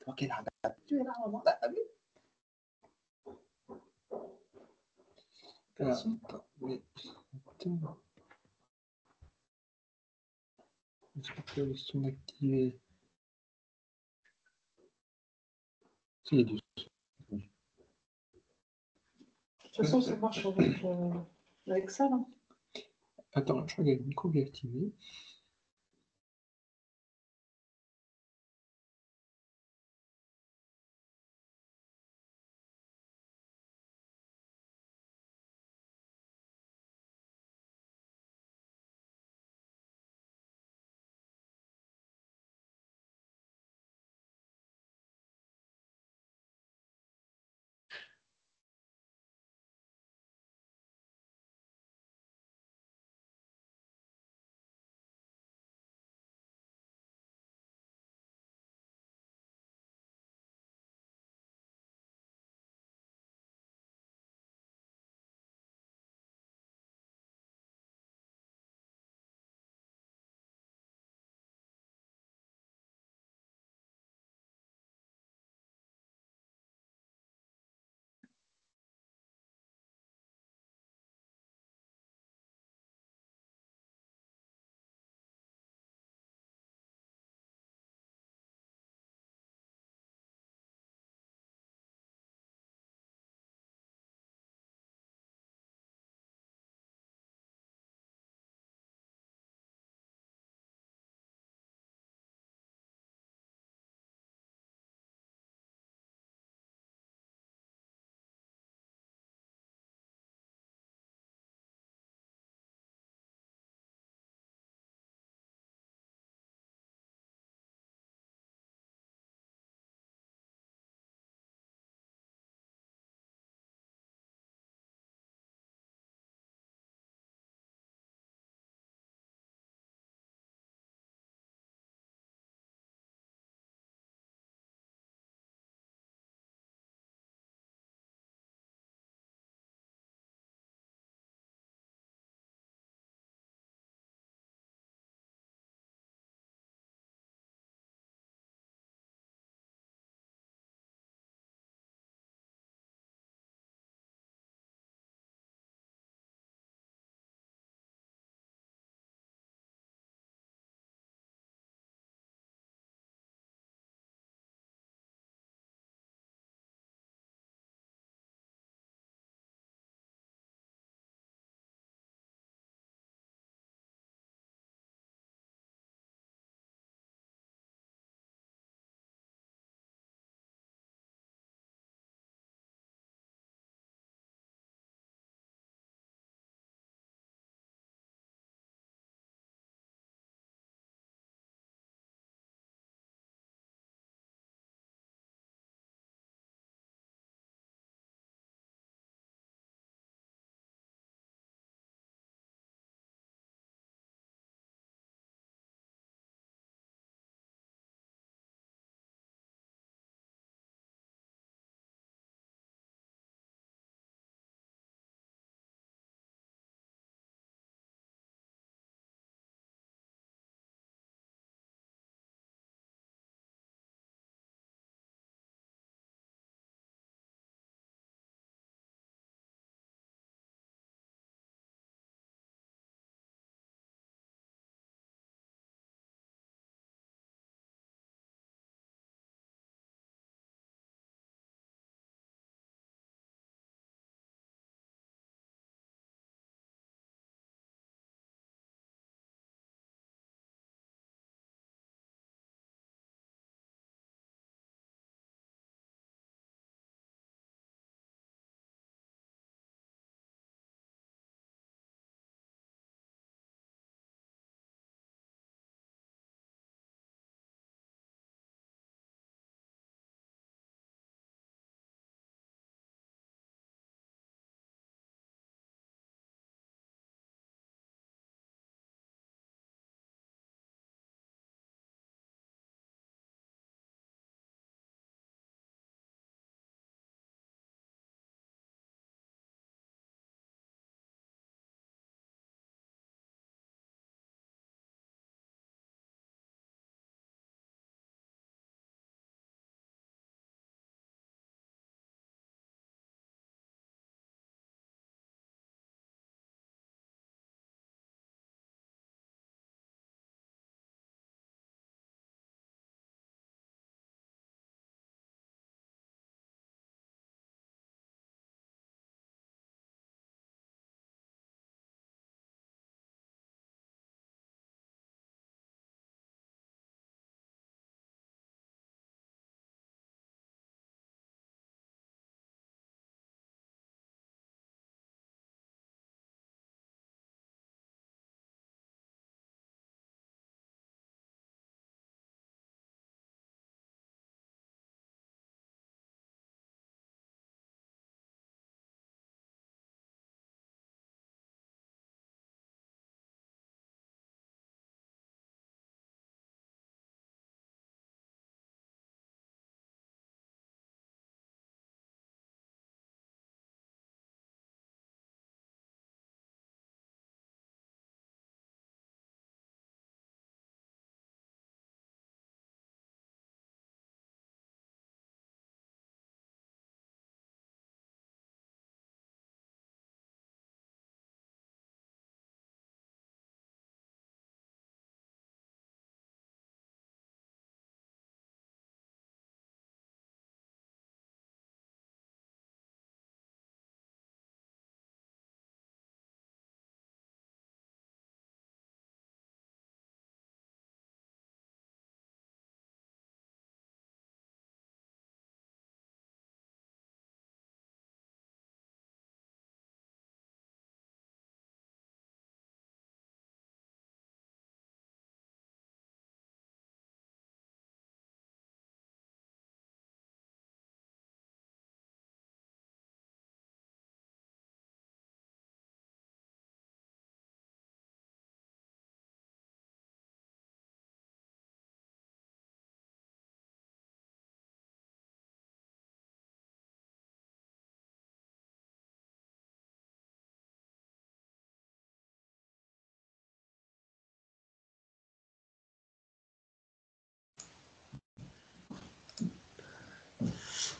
Ok, là, tu es là, maman, là, t'as vu? Ah, attends, mais attends. J'espère que le son activé. C'est les deux. De toute façon, ça marche avec ça, là. Attends, je crois qu'il y a le micro qui est activé.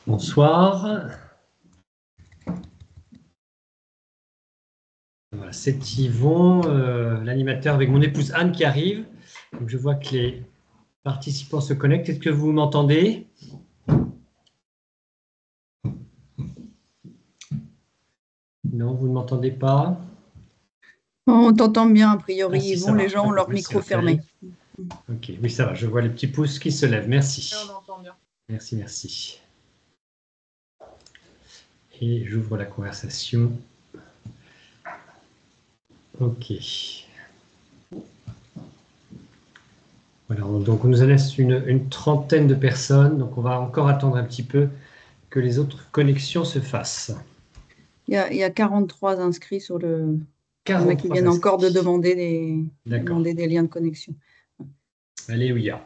Bonsoir. Voilà, c'est Yvon, l'animateur avec mon épouse Anne qui arrive. Donc, je vois que les participants se connectent. Est-ce que vous m'entendez? Non, vous ne m'entendez pas? On t'entend bien, a priori, Ah, si, ça Yvon, les marche. gens ont leur Merci, micro fermé. Ok, oui, ça va. Je vois les petits pouces qui se lèvent. Merci. On entend bien. Merci, merci. Et j'ouvre la conversation. Ok. Voilà, donc on nous en laisse une trentaine de personnes. Donc on va encore attendre un petit peu que les autres connexions se fassent. Il y a 43 inscrits sur le... Il y en a qui 43 viennent encore de inscrits. demander D'accord. des liens de connexion. Alléluia.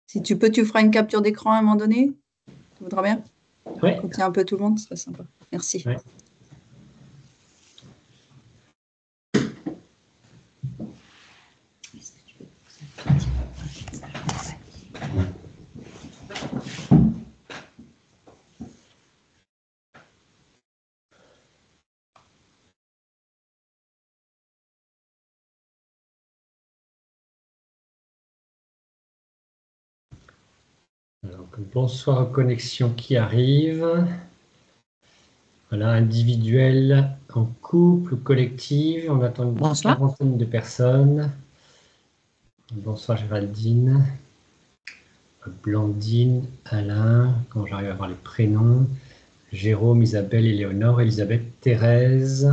Si tu peux, tu feras une capture d'écran à un moment donné. Tu voudras bien? Ouais. Quand il y a un peu tout le monde, ce serait sympa. Merci. Ouais. Alors, bonsoir aux connexions qui arrivent. Voilà, individuel, en couple ou collective. On attend une quarantaine de personnes. Bonsoir Géraldine, Blandine, Alain, quand j'arrive à voir les prénoms. Jérôme, Isabelle, Éléonore, Elisabeth, Thérèse.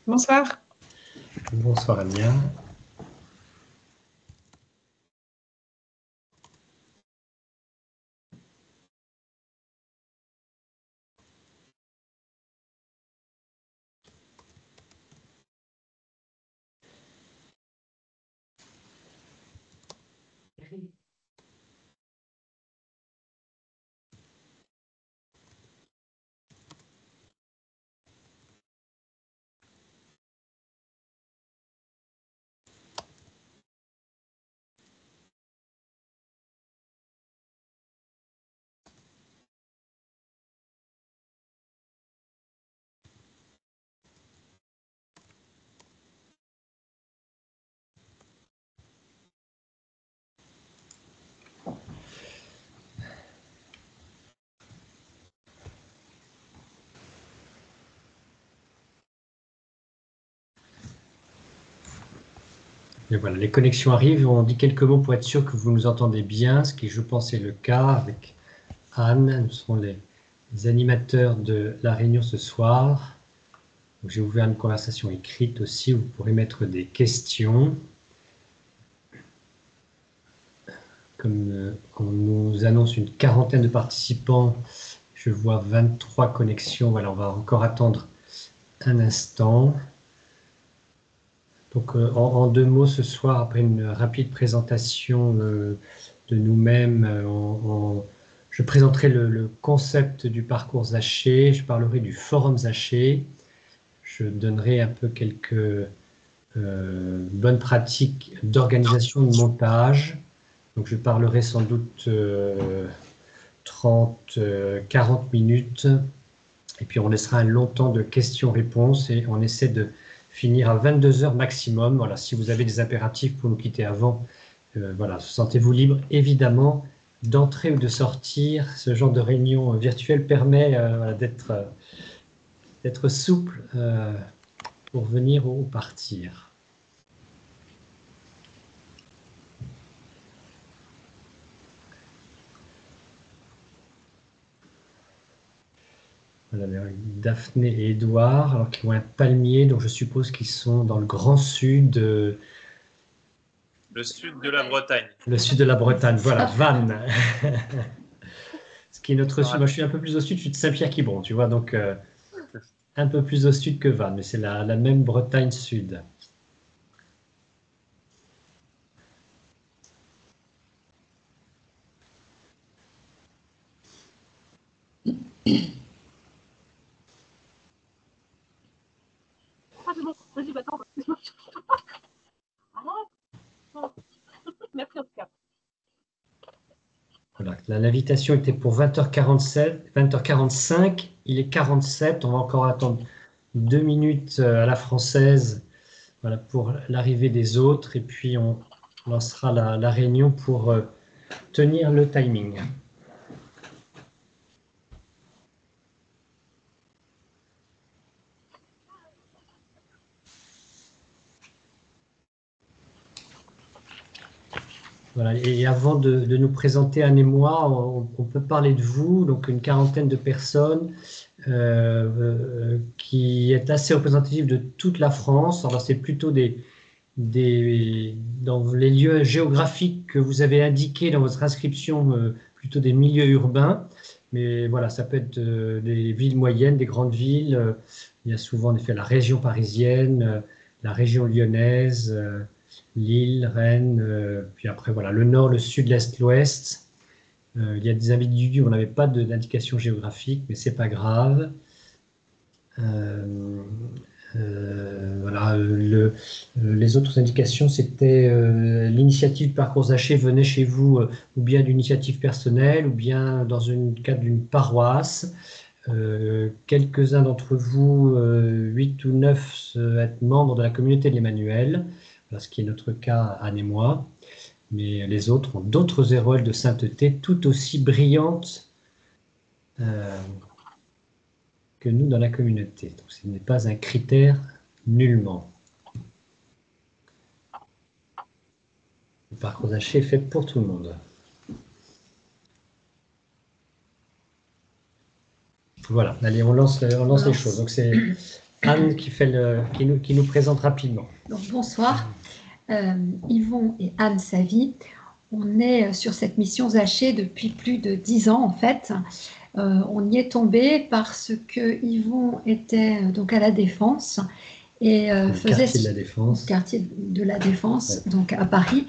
Bonsoir. Bonsoir Ania. Et voilà, les connexions arrivent. On dit quelques mots pour être sûr que vous nous entendez bien, ce qui, je pense, est le cas avec Anne. Nous serons les animateurs de la réunion ce soir. J'ai ouvert une conversation écrite aussi où vous pourrez mettre des questions. Comme on nous annonce une quarantaine de participants, je vois 23 connexions. Voilà, on va encore attendre un instant. Donc, en deux mots, ce soir, après une rapide présentation de nous-mêmes, je présenterai le concept du parcours Zaché, je parlerai du forum Zaché, je donnerai un peu quelques bonnes pratiques d'organisation de montage. Donc, je parlerai sans doute 30, 40 minutes, et puis on laissera un long temps de questions-réponses, et on essaie de finir à 22 heures maximum. Voilà, si vous avez des impératifs pour nous quitter avant, voilà, sentez-vous libre, évidemment, d'entrer ou de sortir. Ce genre de réunion virtuelle permet voilà, d'être souple pour venir ou partir. Voilà, Daphné et Édouard, alors qu'ils ont un palmier, donc je suppose qu'ils sont dans le grand sud. Le sud de la Bretagne. Le sud de la Bretagne, voilà, Vannes. Ce qui est notre sud. Moi, je suis un peu plus au sud, je suis de Saint-Pierre-Quiberon, tu vois, donc un peu plus au sud que Vannes, mais c'est la même Bretagne sud. L'invitation était pour 20h47, 20h45. Il est 47. On va encore attendre 2 minutes à la française, voilà, pour l'arrivée des autres. Et puis, on lancera la réunion pour tenir le timing. Voilà, et avant de nous présenter Anne et moi, on peut parler de vous, donc une quarantaine de personnes qui est assez représentative de toute la France. Alors c'est plutôt dans les lieux géographiques que vous avez indiqués dans votre inscription, plutôt des milieux urbains. Mais voilà, ça peut être des villes moyennes, des grandes villes. Il y a souvent en effet la région parisienne, la région lyonnaise, Lille, Rennes, puis après voilà, le nord, le sud, l'est, l'ouest. Il y a des individus où on n'avait pas d'indication géographique, mais c'est pas grave. Voilà, les autres indications, c'était l'initiative Parcours Haché venait chez vous, ou bien d'initiative personnelle, ou bien dans le cadre d'une paroisse. Quelques-uns d'entre vous, 8 ou 9, être membres de la communauté de l'Emmanuel, ce qui est notre cas, Anne et moi. Mais les autres ont d'autres auréoles de sainteté tout aussi brillantes que nous dans la communauté. Donc, ce n'est pas un critère nullement. Le parcours Haché est fait pour tout le monde. Voilà, allez, on lance les choses. Donc c'est Anne qui nous présente rapidement. Donc, bonsoir, Yvon et Anne Savy. On est sur cette mission Zaché depuis plus de 10 ans en fait. On y est tombé parce que Yvon était donc à la Défense et faisait quartier de la Défense. Quartier de la Défense, Ouais. donc à Paris,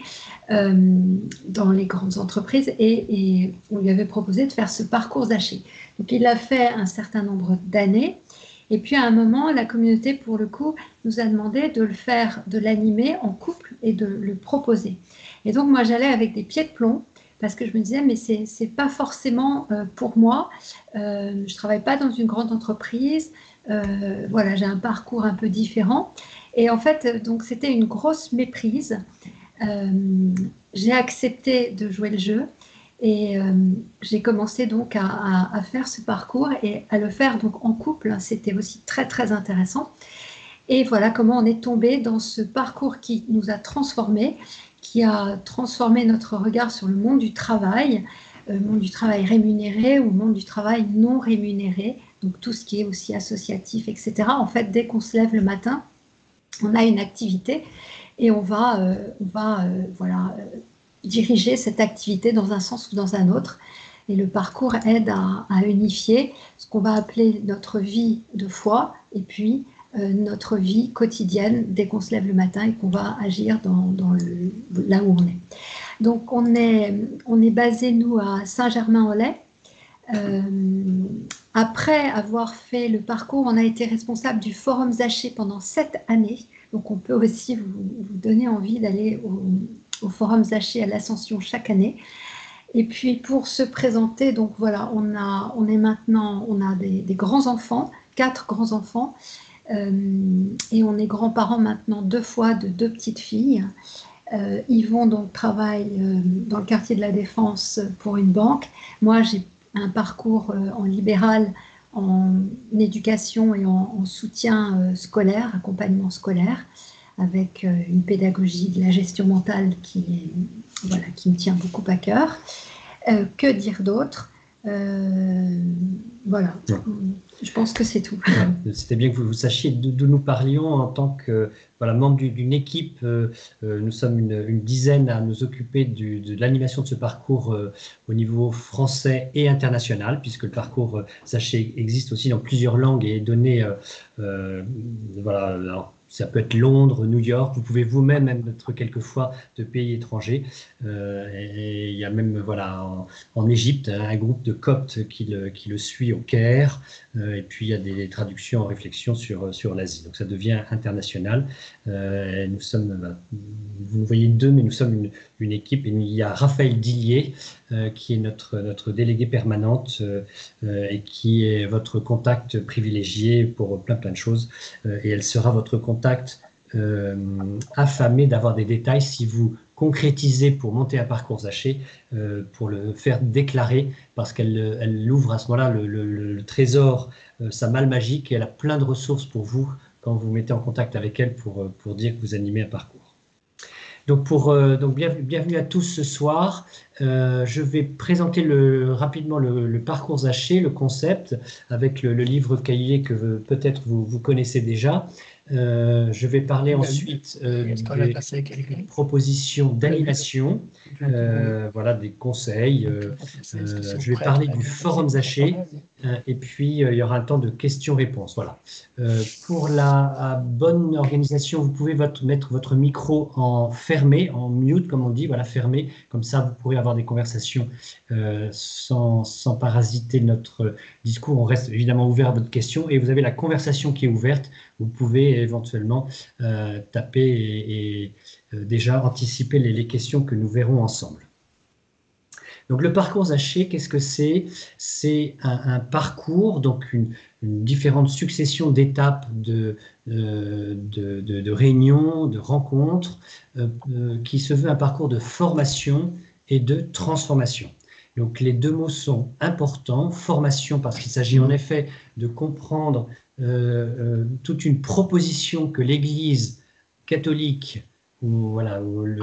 dans les grandes entreprises, et on lui avait proposé de faire ce parcours Zaché. Donc il l'a fait un certain nombre d'années. Et puis à un moment, la communauté, pour le coup, nous a demandé de le faire, de l'animer en couple et de le proposer. Et donc moi, j'allais avec des pieds de plomb parce que je me disais, mais c'est pas forcément pour moi. Je travaille pas dans une grande entreprise. Voilà, j'ai un parcours un peu différent. Et en fait, donc c'était une grosse méprise. J'ai accepté de jouer le jeu. Et j'ai commencé donc à faire ce parcours et à le faire donc en couple. C'était aussi très très intéressant. Et voilà comment on est tombé dans ce parcours qui nous a transformés, qui a transformé notre regard sur le monde du travail rémunéré ou le monde du travail non rémunéré, donc tout ce qui est aussi associatif, etc. En fait, dès qu'on se lève le matin, on a une activité et on va diriger cette activité dans un sens ou dans un autre. Et le parcours aide à unifier ce qu'on va appeler notre vie de foi et puis notre vie quotidienne dès qu'on se lève le matin et qu'on va agir là où on est. Donc on est basé, nous, à Saint-Germain-en-Laye. Après avoir fait le parcours, on a été responsable du Forum Zaché pendant 7 années. Donc on peut aussi vous donner envie d'aller au Forum Zaché à l'Ascension chaque année. Et puis pour se présenter, donc voilà, on a des grands-enfants, 4 grands-enfants, et on est grands-parents maintenant 2 fois de 2 petites filles. Yvon donc travaille dans le quartier de la Défense pour une banque. Moi, j'ai un parcours en libéral, en éducation et en soutien scolaire, accompagnement scolaire, avec une pédagogie de la gestion mentale qui me tient beaucoup à cœur. Que dire d'autre? Voilà, ouais. Je pense que c'est tout. Ouais, c'était bien que vous sachiez d'où nous parlions en tant que membre d'une équipe. Nous sommes une dizaine à nous occuper de l'animation de ce parcours au niveau français et international, puisque le parcours Zaché existe aussi dans plusieurs langues et est donné. Alors, ça peut être Londres, New York, vous pouvez vous-même être quelquefois de pays étrangers. Et il y a même en Égypte un groupe de Coptes qui le suit au Caire. Et puis il y a des traductions en réflexion sur l'Asie. Donc ça devient international. Nous sommes, vous nous voyez 2, mais nous sommes une équipe. Et il y a Raphaël Dillier, qui est notre déléguée permanente et qui est votre contact privilégié pour plein de choses. Et elle sera votre contact affamé d'avoir des détails si vous concrétisez pour monter un parcours Zaché, pour le faire déclarer, parce qu'elle ouvre à ce moment-là le trésor, sa malle magique, et elle a plein de ressources pour vous quand vous mettez en contact avec elle pour dire que vous animez un parcours. Donc, bienvenue à tous ce soir. Je vais présenter rapidement le parcours Zaché, le concept, avec le livre cahier que peut-être vous connaissez déjà. Je vais parler ensuite des propositions d'animation, voilà, des conseils. Je vais parler du forum Zaché, et puis il y aura un temps de questions-réponses. Voilà. Pour la bonne organisation, vous pouvez mettre votre micro en fermé, en mute, comme on dit, voilà, fermé. Comme ça, vous pourrez avoir des conversations sans parasiter notre discours. On reste évidemment ouvert à votre question, et vous avez la conversation qui est ouverte. Vous pouvez éventuellement taper et déjà anticiper les questions que nous verrons ensemble. Donc le parcours Zaché, qu'est-ce que c'est? C'est un parcours, donc une différente succession d'étapes de réunions, de rencontres, qui se veut un parcours de formation et de transformation. Donc les deux mots sont importants, formation parce qu'il s'agit en effet de comprendre toute une proposition que l'Église catholique ou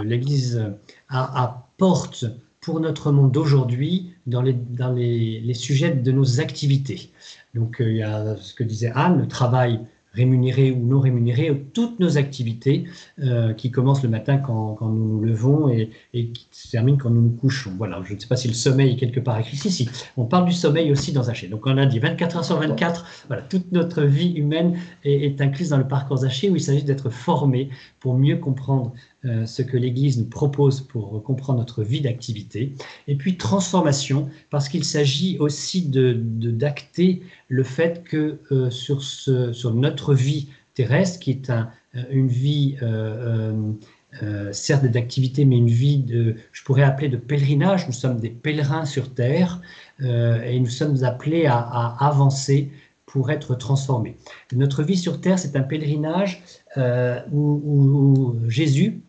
l'Église apporte pour notre monde d'aujourd'hui dans les sujets de nos activités. Donc il y a ce que disait Anne, le travail rémunéré ou non rémunéré, toutes nos activités qui commencent le matin quand nous nous levons et qui se terminent quand nous nous couchons. Voilà, je ne sais pas si le sommeil est quelque part écrit. Si, on parle du sommeil aussi dans Zaché. Donc on a dit 24 heures sur 24, voilà, toute notre vie humaine est incluse dans le parcours Zaché, où il s'agit d'être formé pour mieux comprendre ce que l'Église nous propose pour comprendre notre vie d'activité. Et puis transformation, parce qu'il s'agit aussi d'acter le fait que sur notre vie terrestre, qui est une vie certes d'activité, mais une vie je pourrais appeler de pèlerinage. Nous sommes des pèlerins sur terre et nous sommes appelés à avancer pour être transformés. Notre vie sur terre, c'est un pèlerinage où Jésus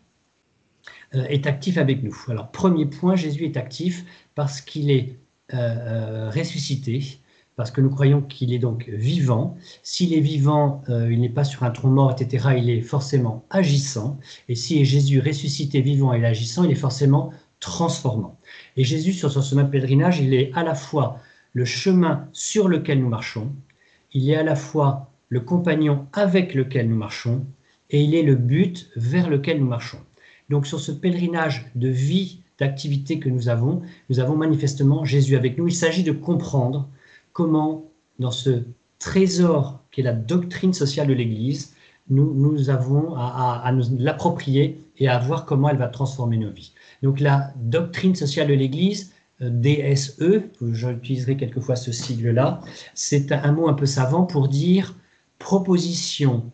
est actif avec nous. Alors, premier point, Jésus est actif parce qu'il est ressuscité, parce que nous croyons qu'il est donc vivant. S'il est vivant, il n'est pas sur un tronc mort, etc., il est forcément agissant. Et si Jésus ressuscité, vivant et agissant, il est forcément transformant. Et Jésus, sur son chemin de pèlerinage, il est à la fois le chemin sur lequel nous marchons, il est à la fois le compagnon avec lequel nous marchons, et il est le but vers lequel nous marchons. Donc sur ce pèlerinage de vie, d'activité que nous avons manifestement Jésus avec nous. Il s'agit de comprendre comment, dans ce trésor qu'est la doctrine sociale de l'Église, nous avons à nous l'approprier et à voir comment elle va transformer nos vies. Donc la doctrine sociale de l'Église, DSE, j'utiliserai quelquefois ce sigle-là, c'est un mot un peu savant pour dire proposition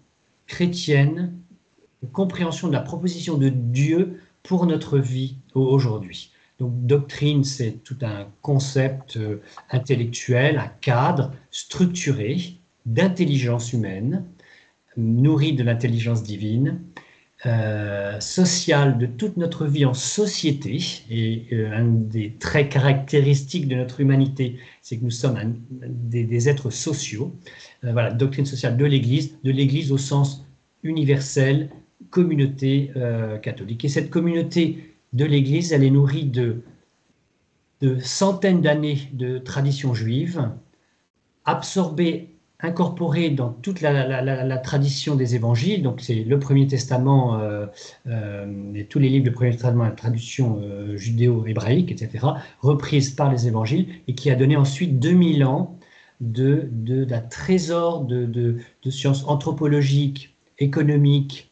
chrétienne, compréhension de la proposition de Dieu pour notre vie aujourd'hui. Donc doctrine, c'est tout un concept intellectuel, un cadre structuré d'intelligence humaine, nourri de l'intelligence divine, social de toute notre vie en société. Et un des traits caractéristiques de notre humanité, c'est que nous sommes des êtres sociaux. Voilà, doctrine sociale de l'Église au sens universel, communauté catholique. Et cette communauté de l'Église, elle est nourrie de centaines d'années de tradition juive, absorbée, incorporée dans toute la tradition des évangiles. Donc c'est le Premier Testament et tous les livres du Premier Testament, la tradition judéo-hébraïque, etc., reprise par les évangiles, et qui a donné ensuite 2000 ans d'un trésor de sciences anthropologiques, économiques,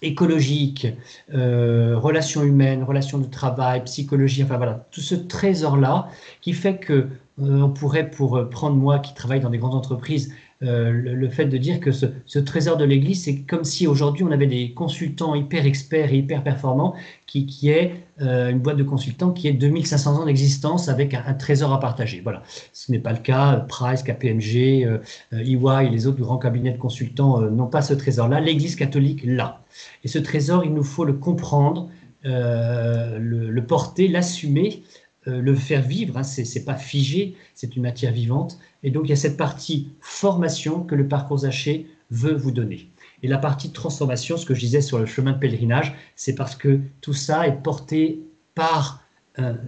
écologiques, relations humaines, relations de travail, psychologie, enfin voilà, tout ce trésor-là qui fait que on pourrait, pour prendre moi qui travaille dans des grandes entreprises, le fait de dire que ce trésor de l'Église, c'est comme si aujourd'hui on avait des consultants hyper experts et hyper performants qui est une boîte de consultants qui est 2500 ans d'existence avec un trésor à partager. Voilà, ce n'est pas le cas. Price, KPMG, EY et les autres grands cabinets de consultants n'ont pas ce trésor-là. L'Église catholique l'a. Et ce trésor, il nous faut le comprendre, le porter, l'assumer, le faire vivre. Hein, c'est pas figé, c'est une matière vivante. Et donc, il y a cette partie formation que le parcours Zaché veut vous donner. Et la partie transformation, ce que je disais sur le chemin de pèlerinage, c'est parce que tout ça est porté par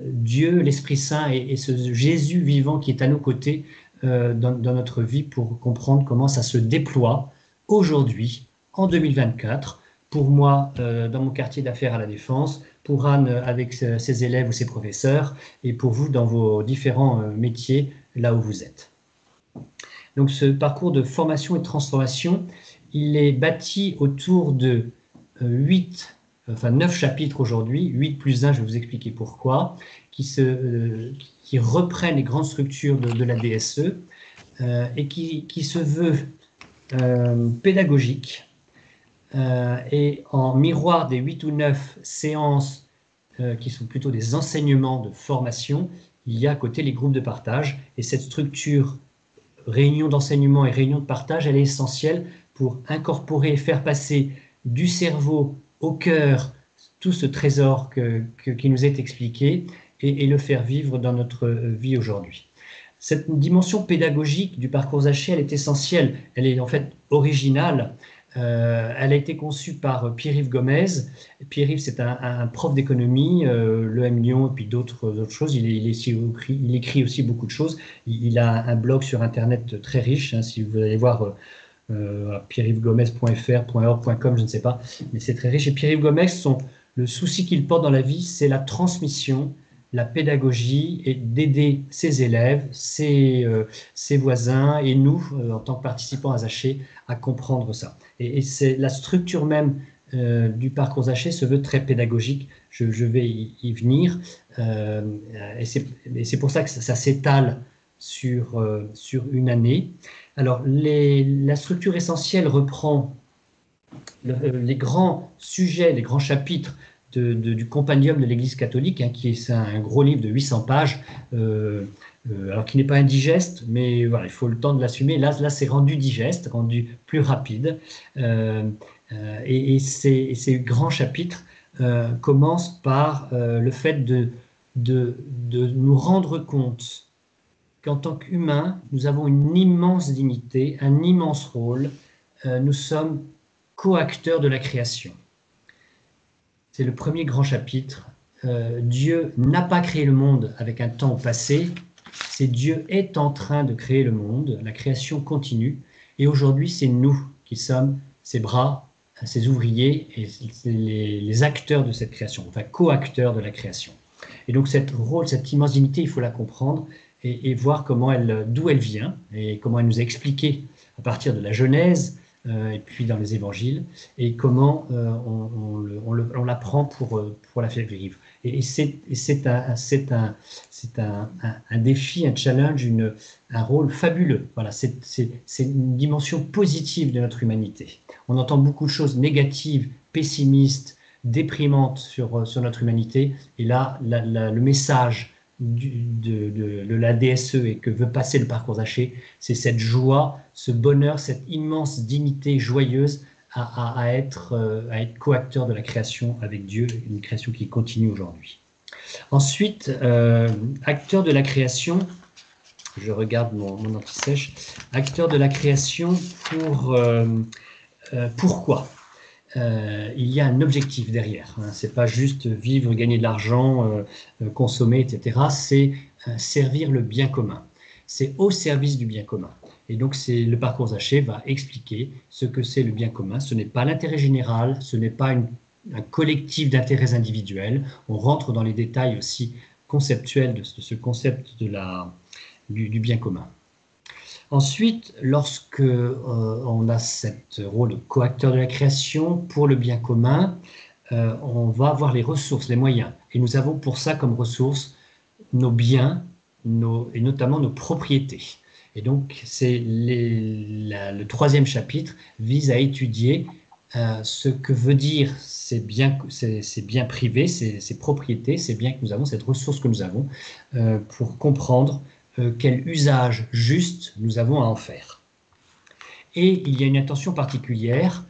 Dieu, l'Esprit Saint et ce Jésus vivant qui est à nos côtés dans notre vie pour comprendre comment ça se déploie aujourd'hui, en 2024, pour moi dans mon quartier d'affaires à La Défense, pour Anne avec ses élèves ou ses professeurs, et pour vous dans vos différents métiers là où vous êtes. Donc ce parcours de formation et de transformation, il est bâti autour de 9 chapitres aujourd'hui, 8 plus 1, je vais vous expliquer pourquoi, qui reprennent les grandes structures de la DSE et qui se veut pédagogique et en miroir des 8 ou 9 séances qui sont plutôt des enseignements de formation, il y a à côté les groupes de partage et cette structure réunion d'enseignement et réunion de partage, elle est essentielle pour incorporer et faire passer du cerveau au cœur tout ce trésor qui nous est expliqué et le faire vivre dans notre vie aujourd'hui. Cette dimension pédagogique du parcours Zaché, elle est essentielle, elle est en fait originale. Elle a été conçue par Pierre-Yves Gomez. Pierre-Yves, c'est un prof d'économie, l'EM Lyon et puis d'autres choses. Il écrit aussi beaucoup de choses. Il a un blog sur Internet très riche. Hein, si vous allez voir pierre-yvesgomez.fr, .org, .com, je ne sais pas, mais c'est très riche. Et Pierre-Yves Gomez, le souci qu'il porte dans la vie, c'est la transmission, la pédagogie et d'aider ses élèves, ses voisins et nous, en tant que participants à Zaché, à comprendre ça. Et c'est la structure même du parcours Zaché se veut très pédagogique. Je vais y venir. Et c'est pour ça que ça s'étale sur une année. Alors, la structure essentielle reprend les grands sujets, les grands chapitres du compendium de l'Église catholique, hein, qui est un gros livre de 800 pages, alors qui n'est pas indigeste, mais voilà, il faut le temps de l'assumer. Là c'est rendu digeste, rendu plus rapide. Et ces grands chapitres commencent par le fait de nous rendre compte qu'en tant qu'humains, nous avons une immense dignité, un immense rôle. Nous sommes co-acteurs de la création. C'est le premier grand chapitre. Dieu n'a pas créé le monde avec un temps au passé. C'est Dieu est en train de créer le monde. La création continue. Et aujourd'hui, c'est nous qui sommes ses bras, ses ouvriers et les acteurs de cette création, enfin co-acteurs de la création. Et donc, cette immense dignité, il faut la comprendre et voir d'où elle vient et comment elle nous est expliquée à partir de la Genèse, et puis dans les évangiles, et comment on l'apprend pour la faire vivre. Et c'est un défi, un challenge, un rôle fabuleux. Voilà, c'est une dimension positive de notre humanité. On entend beaucoup de choses négatives, pessimistes, déprimantes sur notre humanité, et là, le message de la DSE et que veut passer le parcours Zaché, c'est cette joie, ce bonheur, cette immense dignité joyeuse à être co-acteur de la création avec Dieu, une création qui continue aujourd'hui. Ensuite, acteur de la création, je regarde mon anti-sèche, acteur de la création pourquoi ? Il y a un objectif derrière. Hein. C'est pas juste vivre, gagner de l'argent, consommer, etc. C'est servir le bien commun. C'est au service du bien commun. Et donc, le parcours Zaché va expliquer ce que c'est le bien commun. Ce n'est pas l'intérêt général, ce n'est pas un collectif d'intérêts individuels. On rentre dans les détails aussi conceptuels de ce concept du bien commun. Ensuite, lorsque on a ce rôle de co-acteur de la création pour le bien commun, on va avoir les ressources, les moyens. Et nous avons pour ça comme ressources nos biens et notamment nos propriétés. Et donc, le troisième chapitre vise à étudier ce que veut dire ces biens privés, ces propriétés, ces biens que nous avons, cette ressource que nous avons, pour comprendre quel usage juste nous avons à en faire. Et il y a une attention particulière.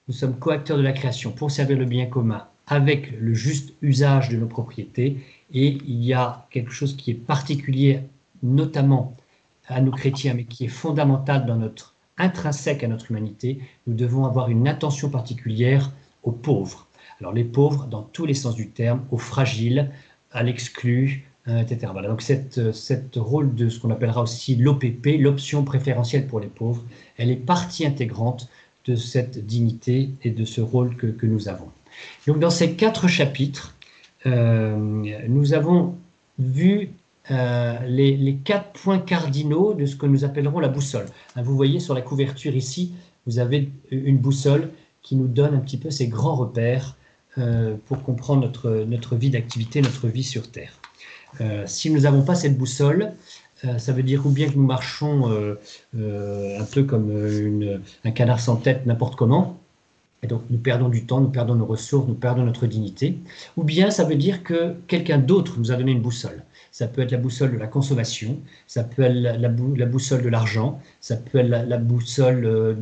Nous sommes coacteurs de la création pour servir le bien commun avec le juste usage de nos propriétés. Et il y a quelque chose qui est particulier, notamment à nous chrétiens, mais qui est fondamental dans notre intrinsèque à notre humanité. Nous devons avoir une attention particulière aux pauvres. Alors les pauvres dans tous les sens du terme, aux fragiles, à l'exclu, etc. Voilà. Donc cette rôle de ce qu'on appellera aussi l'OPP, l'option préférentielle pour les pauvres, elle est partie intégrante de cette dignité et de ce rôle que nous avons. Donc dans ces 4 chapitres, nous avons vu les 4 points cardinaux de ce que nous appellerons la boussole. Vous voyez sur la couverture ici, vous avez une boussole qui nous donne un petit peu ces grands repères pour comprendre notre vie d'activité, notre vie sur Terre. Si nous n'avons pas cette boussole, ça veut dire ou bien que nous marchons un peu comme un canard sans tête n'importe comment, et donc nous perdons du temps, nous perdons nos ressources, nous perdons notre dignité, ou bien ça veut dire que quelqu'un d'autre nous a donné une boussole. Ça peut être la boussole de la consommation, ça peut être la boussole de l'argent, ça peut être la boussole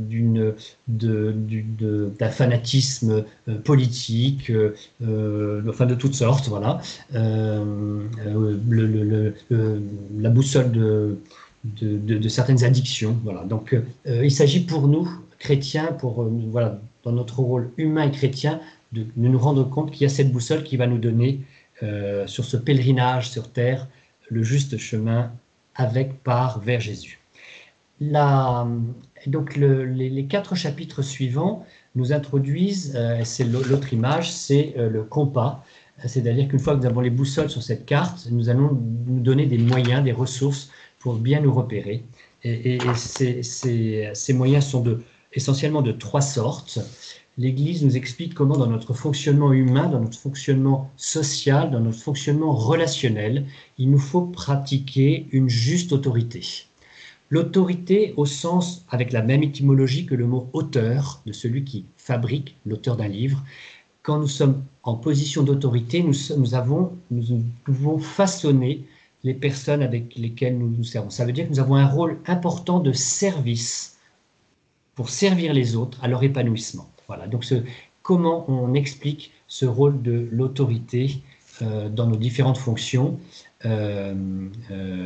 d'un fanatisme politique, enfin de toutes sortes, voilà. La boussole de certaines addictions, voilà. Donc il s'agit pour nous, chrétiens, voilà, dans notre rôle humain et chrétien, de nous rendre compte qu'il y a cette boussole qui va nous donner sur ce pèlerinage sur terre, le juste chemin vers Jésus. Donc les 4 chapitres suivants nous introduisent, c'est l'autre image, c'est le compas, c'est-à-dire qu'une fois que nous avons les boussoles sur cette carte, nous allons nous donner des moyens, des ressources pour bien nous repérer. Et ces moyens sont essentiellement de 3 sortes. L'Église nous explique comment dans notre fonctionnement humain, dans notre fonctionnement social, dans notre fonctionnement relationnel, il nous faut pratiquer une juste autorité. L'autorité au sens, avec la même étymologie que le mot auteur, de celui qui fabrique, l'auteur d'un livre. Quand nous sommes en position d'autorité, nous pouvons façonner les personnes avec lesquelles nous nous servons. Ça veut dire que nous avons un rôle important de service pour servir les autres à leur épanouissement. Voilà, donc comment on explique ce rôle de l'autorité dans nos différentes fonctions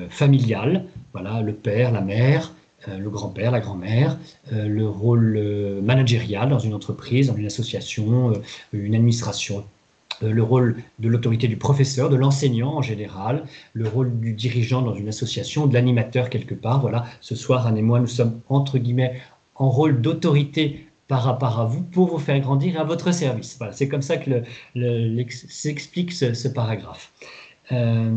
familiales, voilà, le père, la mère, le grand-père, la grand-mère, le rôle managérial dans une entreprise, dans une association, une administration, le rôle de l'autorité du professeur, de l'enseignant en général, le rôle du dirigeant dans une association, de l'animateur quelque part. Voilà, ce soir, Anne et moi, nous sommes entre guillemets en rôle d'autorité par rapport à vous pour vous faire grandir et à votre service. Voilà, c'est comme ça que s'explique ce paragraphe. La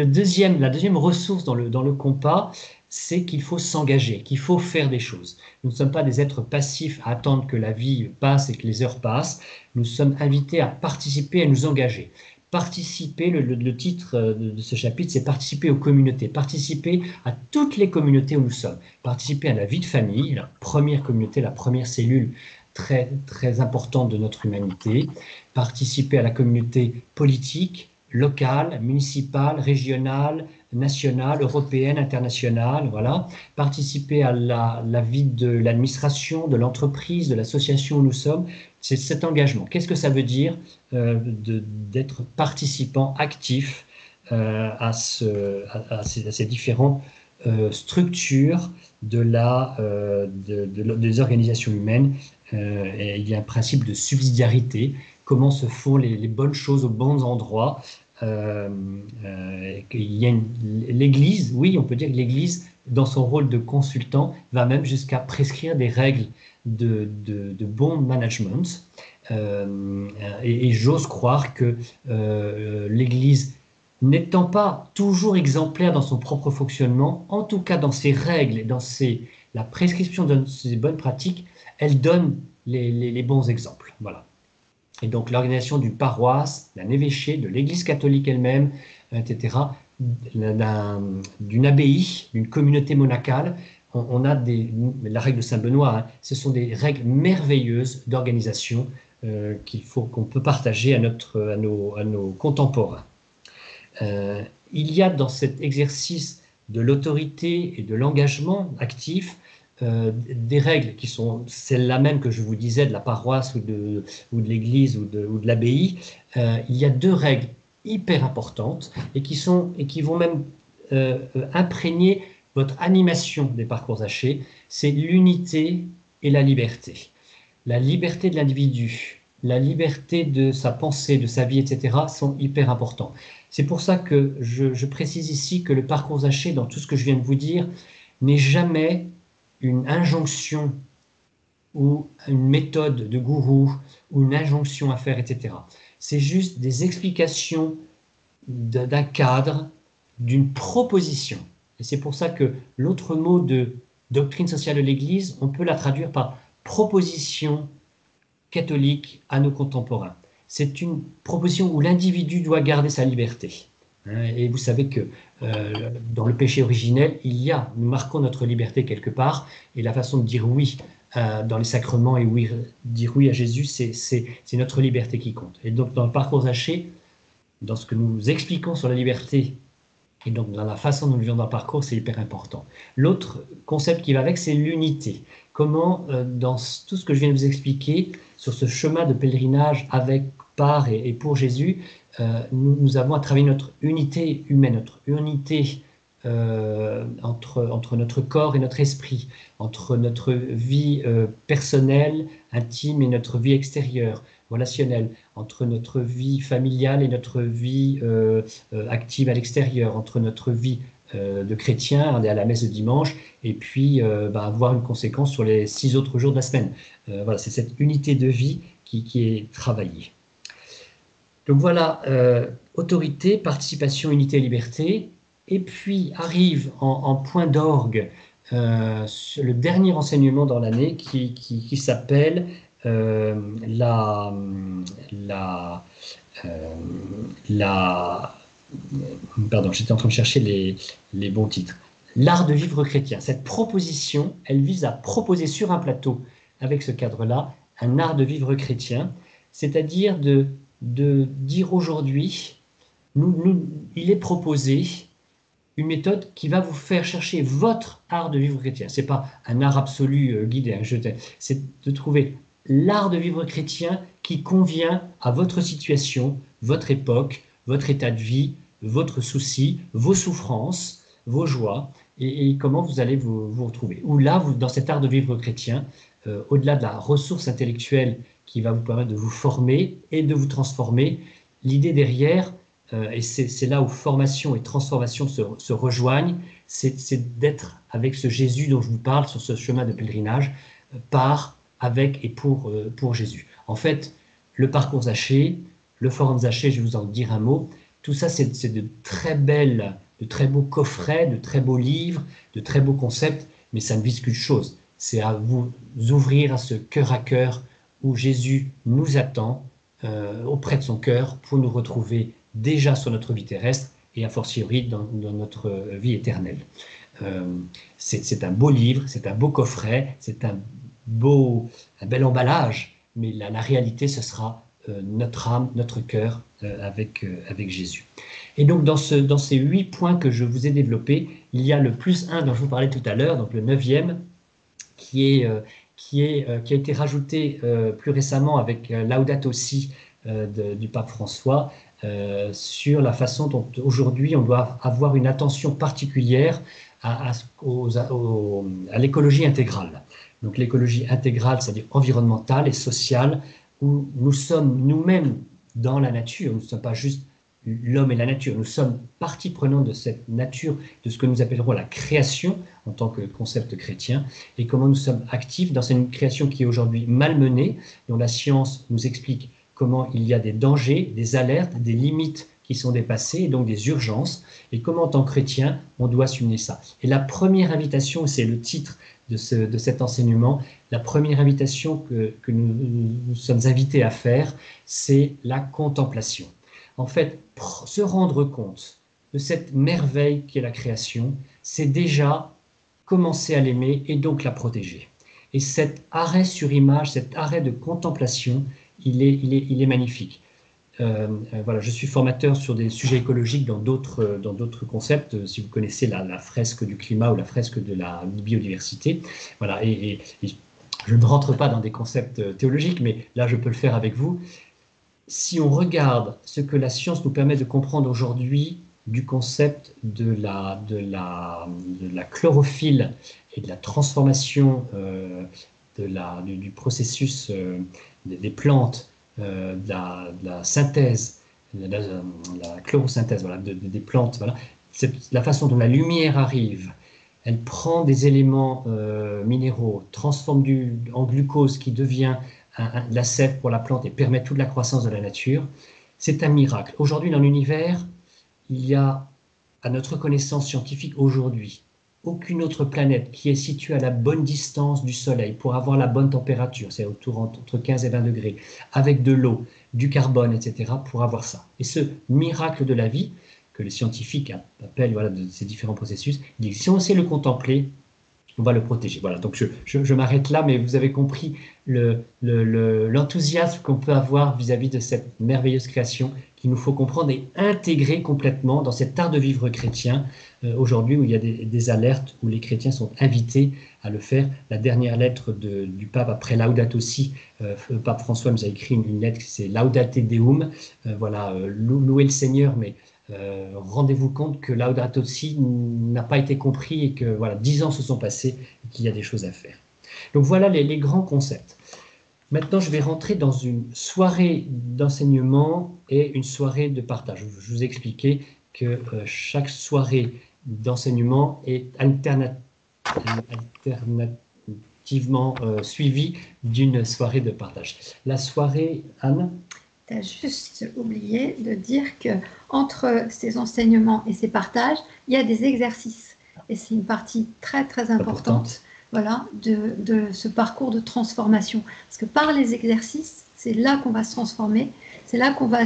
deuxième ressource dans le compas, c'est qu'il faut s'engager, qu'il faut faire des choses. Nous ne sommes pas des êtres passifs à attendre que la vie passe et que les heures passent. Nous sommes invités à participer, à nous engager. Participer, le titre de ce chapitre, c'est participer aux communautés, participer à toutes les communautés où nous sommes, participer à la vie de famille, la première communauté, la première cellule très, très importante de notre humanité, participer à la communauté politique, locale, municipale, régionale, nationale, européenne, internationale, voilà, participer à la vie de l'administration, de l'entreprise, de l'association où nous sommes, c'est cet engagement. Qu'est-ce que ça veut dire d'être participant actif à ces différentes structures des organisations humaines? Et il y a un principe de subsidiarité, comment se font les bonnes choses aux bons endroits. L'Église, oui, on peut dire que l'Église, dans son rôle de consultant, va même jusqu'à prescrire des règles de bon management. Et j'ose croire que l'Église, n'étant pas toujours exemplaire dans son propre fonctionnement, en tout cas dans ses règles et dans la prescription de ses bonnes pratiques, elle donne les bons exemples. Voilà. Et donc l'organisation d'une paroisse, d'un évêché, de l'Église catholique elle-même, etc., d'une abbaye, d'une communauté monacale, on a la règle de Saint-Benoît, hein, ce sont des règles merveilleuses d'organisation qu'on peut partager à nos contemporains. Il y a dans cet exercice de l'autorité et de l'engagement actif des règles qui sont celles-là même que je vous disais de la paroisse ou de l'église ou de l'abbaye. Il y a deux règles hyper importantes et qui vont même imprégner votre animation des parcours hachés, c'est l'unité et la liberté. La liberté de l'individu, la liberté de sa pensée, de sa vie, etc. sont hyper importants. C'est pour ça que je précise ici que le parcours haché, dans tout ce que je viens de vous dire, n'est jamais une injonction ou une méthode de gourou ou une injonction à faire, etc. C'est juste des explications d'un cadre, d'une proposition. Et c'est pour ça que l'autre mot de doctrine sociale de l'Église, on peut la traduire par proposition catholique à nos contemporains. C'est une proposition où l'individu doit garder sa liberté. Et vous savez que dans le péché originel, nous marquons notre liberté quelque part, et la façon de dire oui dans les sacrements et dire oui à Jésus, c'est notre liberté qui compte. Et donc dans le parcours haché, dans ce que nous expliquons sur la liberté, et donc dans la façon dont nous vivons dans le parcours, c'est hyper important. L'autre concept qui va avec, c'est l'unité. Comment, dans tout ce que je viens de vous expliquer, sur ce chemin de pèlerinage avec, par et pour Jésus, nous avons à travailler notre unité humaine, notre unité entre notre corps et notre esprit, entre notre vie personnelle, intime et notre vie extérieure, relationnelle, entre notre vie familiale et notre vie active à l'extérieur, entre notre vie de chrétien, aller à la messe le dimanche, et puis avoir une conséquence sur les 6 autres jours de la semaine. Voilà, c'est cette unité de vie qui est travaillée. Donc voilà, autorité, participation, unité et liberté. Et puis arrive en point d'orgue le dernier enseignement dans l'année qui s'appelle pardon, j'étais en train de chercher les bons titres. L'art de vivre chrétien. Cette proposition, elle vise à proposer sur un plateau, avec ce cadre-là, un art de vivre chrétien, c'est-à-dire de dire aujourd'hui, il est proposé une méthode qui va vous faire chercher votre art de vivre chrétien. Ce n'est pas un art absolu guidé, c'est de trouver l'art de vivre chrétien qui convient à votre situation, votre époque, votre état de vie, votre souci, vos souffrances, vos joies, et comment vous allez vous retrouver. Ou là, dans cet art de vivre chrétien, au-delà de la ressource intellectuelle qui va vous permettre de vous former et de vous transformer, l'idée derrière, et c'est là où formation et transformation se rejoignent, c'est d'être avec ce Jésus dont je vous parle sur ce chemin de pèlerinage, par, avec et pour Jésus. En fait, le parcours haché, le forum haché, je vais vous en dire un mot, tout ça c'est de très beaux coffrets, de très beaux livres, de très beaux concepts, mais ça ne vise qu'une chose, c'est à vous ouvrir à ce cœur à cœur où Jésus nous attend auprès de son cœur pour nous retrouver déjà sur notre vie terrestre et a fortiori dans notre vie éternelle. C'est un beau livre, c'est un beau coffret, c'est un bel emballage, mais la réalité, ce sera notre âme, notre cœur avec Jésus. Et donc dans ces 8 points que je vous ai développés, il y a le +1 dont je vous parlais tout à l'heure, donc le 9e, qui a été rajouté plus récemment avec Laudato Si du pape François, sur la façon dont aujourd'hui on doit avoir une attention particulière à l'écologie intégrale. Donc l'écologie intégrale, c'est-à-dire environnementale et sociale, où nous sommes nous-mêmes dans la nature, nous ne sommes pas juste l'homme et la nature, nous sommes partie prenante de cette nature, de ce que nous appellerons la création en tant que concept chrétien, et comment nous sommes actifs dans cette création qui est aujourd'hui malmenée, dont la science nous explique comment il y a des dangers, des alertes, des limites qui sont dépassées, et donc des urgences, et comment en tant que chrétien, on doit assumer ça. Et la première invitation, c'est le titre de cet enseignement, la première invitation que nous sommes invités à faire, c'est la contemplation. En fait, se rendre compte de cette merveille qu'est la création, c'est déjà commencer à l'aimer et donc la protéger. Et cet arrêt sur image, cet arrêt de contemplation, il est magnifique. Voilà, je suis formateur sur des sujets écologiques dans d'autres concepts, si vous connaissez la fresque du climat ou la fresque de la biodiversité. Voilà, et je ne rentre pas dans des concepts théologiques, mais là je peux le faire avec vous. Si on regarde ce que la science nous permet de comprendre aujourd'hui du concept de la chlorophylle et de la transformation du processus des plantes, de la synthèse, la chlorosynthèse, voilà, des plantes, voilà. C'est la façon dont la lumière arrive. Elle prend des éléments minéraux, transforme en glucose qui devient la sève pour la plante et permet toute la croissance de la nature. C'est un miracle. Aujourd'hui, dans l'univers, il y a, à notre connaissance scientifique aujourd'hui, aucune autre planète qui est située à la bonne distance du Soleil pour avoir la bonne température, c'est entre 15 et 20 degrés, avec de l'eau, du carbone, etc., pour avoir ça. Et ce miracle de la vie, que les scientifiques appellent, voilà, de ces différents processus, ils disent, si on sait le contempler, on va le protéger. Voilà, donc je m'arrête là, mais vous avez compris l'enthousiasme qu'on peut avoir vis-à-vis de cette merveilleuse création qu'il nous faut comprendre et intégrer complètement dans cet art de vivre chrétien, aujourd'hui où il y a des alertes, où les chrétiens sont invités à le faire. La dernière lettre du pape après Laudato Si, le pape François nous a écrit une lettre, c'est Laudate Deum, voilà, louer le Seigneur, mais rendez-vous compte que Laudato Si n'a pas été compris et que voilà, 10 ans se sont passés et qu'il y a des choses à faire. Donc voilà les grands concepts. Maintenant, je vais rentrer dans une soirée d'enseignement et une soirée de partage. Je vous ai expliqué que chaque soirée d'enseignement est alternativement suivie d'une soirée de partage. La soirée, Anne ? Tu as juste oublié de dire que entre ces enseignements et ces partages, il y a des exercices. Et c'est une partie très, très importante. Voilà, de ce parcours de transformation. Parce que par les exercices, c'est là qu'on va se transformer, c'est là qu'on va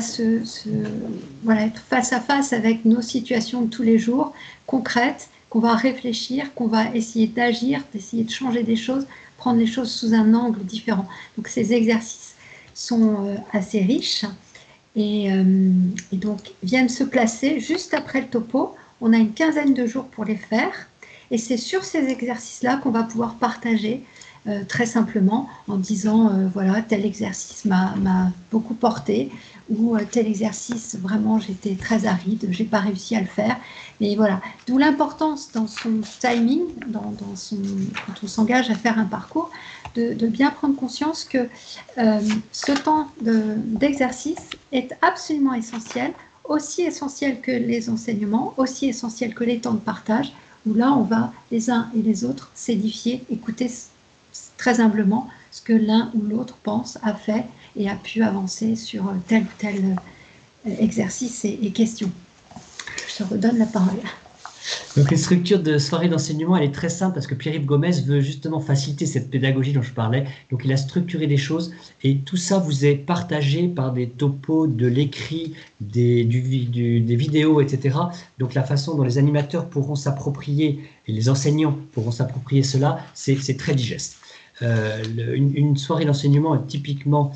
voilà, être face à face avec nos situations de tous les jours, concrètes, qu'on va réfléchir, qu'on va essayer d'agir, d'essayer de changer des choses, prendre les choses sous un angle différent. Donc ces exercices sont assez riches et donc viennent se placer juste après le topo. On a une quinzaine de jours pour les faire. Et c'est sur ces exercices-là qu'on va pouvoir partager très simplement en disant voilà, tel exercice m'a beaucoup porté ou tel exercice, vraiment, j'étais très aride, j'ai pas réussi à le faire. Mais voilà, d'où l'importance dans son timing, quand on s'engage à faire un parcours, de bien prendre conscience que ce temps d'exercice est absolument essentiel, aussi essentiel que les enseignements, aussi essentiel que les temps de partage, où là, on va les uns et les autres s'édifier, écouter très humblement ce que l'un ou l'autre pense, a fait et a pu avancer sur tel ou tel exercice et question. Je te redonne la parole. Donc une structure de soirée d'enseignement, elle est très simple parce que Pierre-Yves Gomez veut justement faciliter cette pédagogie dont je parlais. Donc il a structuré des choses et tout ça vous est partagé par des topos, de l'écrit, des vidéos, etc. Donc la façon dont les animateurs pourront s'approprier et les enseignants pourront s'approprier cela, c'est très digeste. Une soirée d'enseignement est typiquement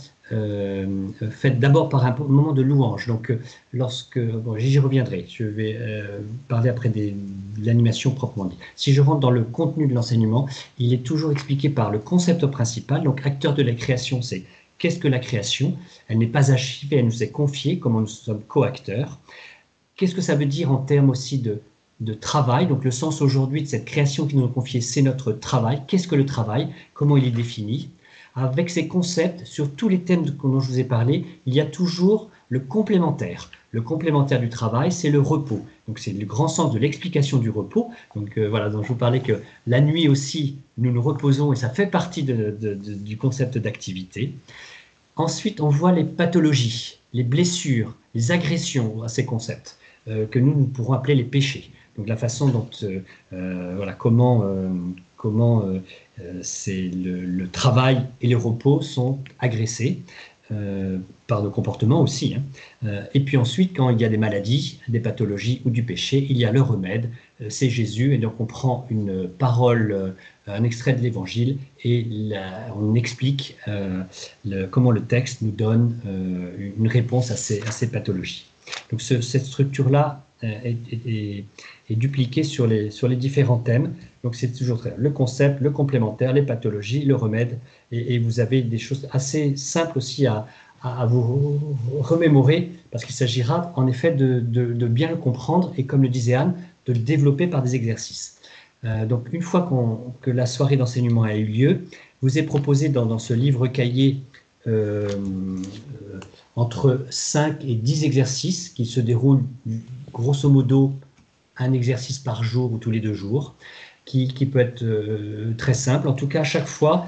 faite d'abord par un moment de louange. Donc, j'y reviendrai, je vais parler après de l'animation proprement dit. Si je rentre dans le contenu de l'enseignement, il est toujours expliqué par le concept principal. Donc, acteur de la création, c'est qu'est-ce que la création? Elle n'est pas archivée, elle nous est confiée, comme nous sommes co-acteurs. Qu'est-ce que ça veut dire en termes aussi de travail? Donc, le sens aujourd'hui de cette création qui nous est confiée, c'est notre travail. Qu'est-ce que le travail? Comment il est défini? Avec ces concepts, sur tous les thèmes dont je vous ai parlé, il y a toujours le complémentaire. Le complémentaire du travail, c'est le repos. Donc, c'est le grand sens de l'explication du repos. Donc, voilà, dont je vous parlais que la nuit aussi, nous nous reposons et ça fait partie du concept d'activité. Ensuite, on voit les pathologies, les blessures, les agressions à ces concepts, que nous pourrons appeler les péchés. Donc, la façon dont, voilà, comment c'est le travail et le repos sont agressés. par nos comportements aussi. Et puis ensuite, quand il y a des maladies, des pathologies ou du péché, il y a le remède, c'est Jésus. Et donc on prend une parole, un extrait de l'Évangile, et on explique comment le texte nous donne une réponse à ces pathologies. Donc cette structure-là est dupliquée sur les différents thèmes. Donc c'est toujours le concept, le complémentaire, les pathologies, le remède, et vous avez des choses assez simples aussi à vous remémorer, parce qu'il s'agira en effet de bien le comprendre, et comme le disait Anne, de le développer par des exercices. Donc une fois que la soirée d'enseignement a eu lieu, vous est proposé dans ce livre cahier entre 5 et 10 exercices qui se déroulent grosso modo un exercice par jour ou tous les 2 jours, qui peut être très simple. En tout cas, à chaque fois,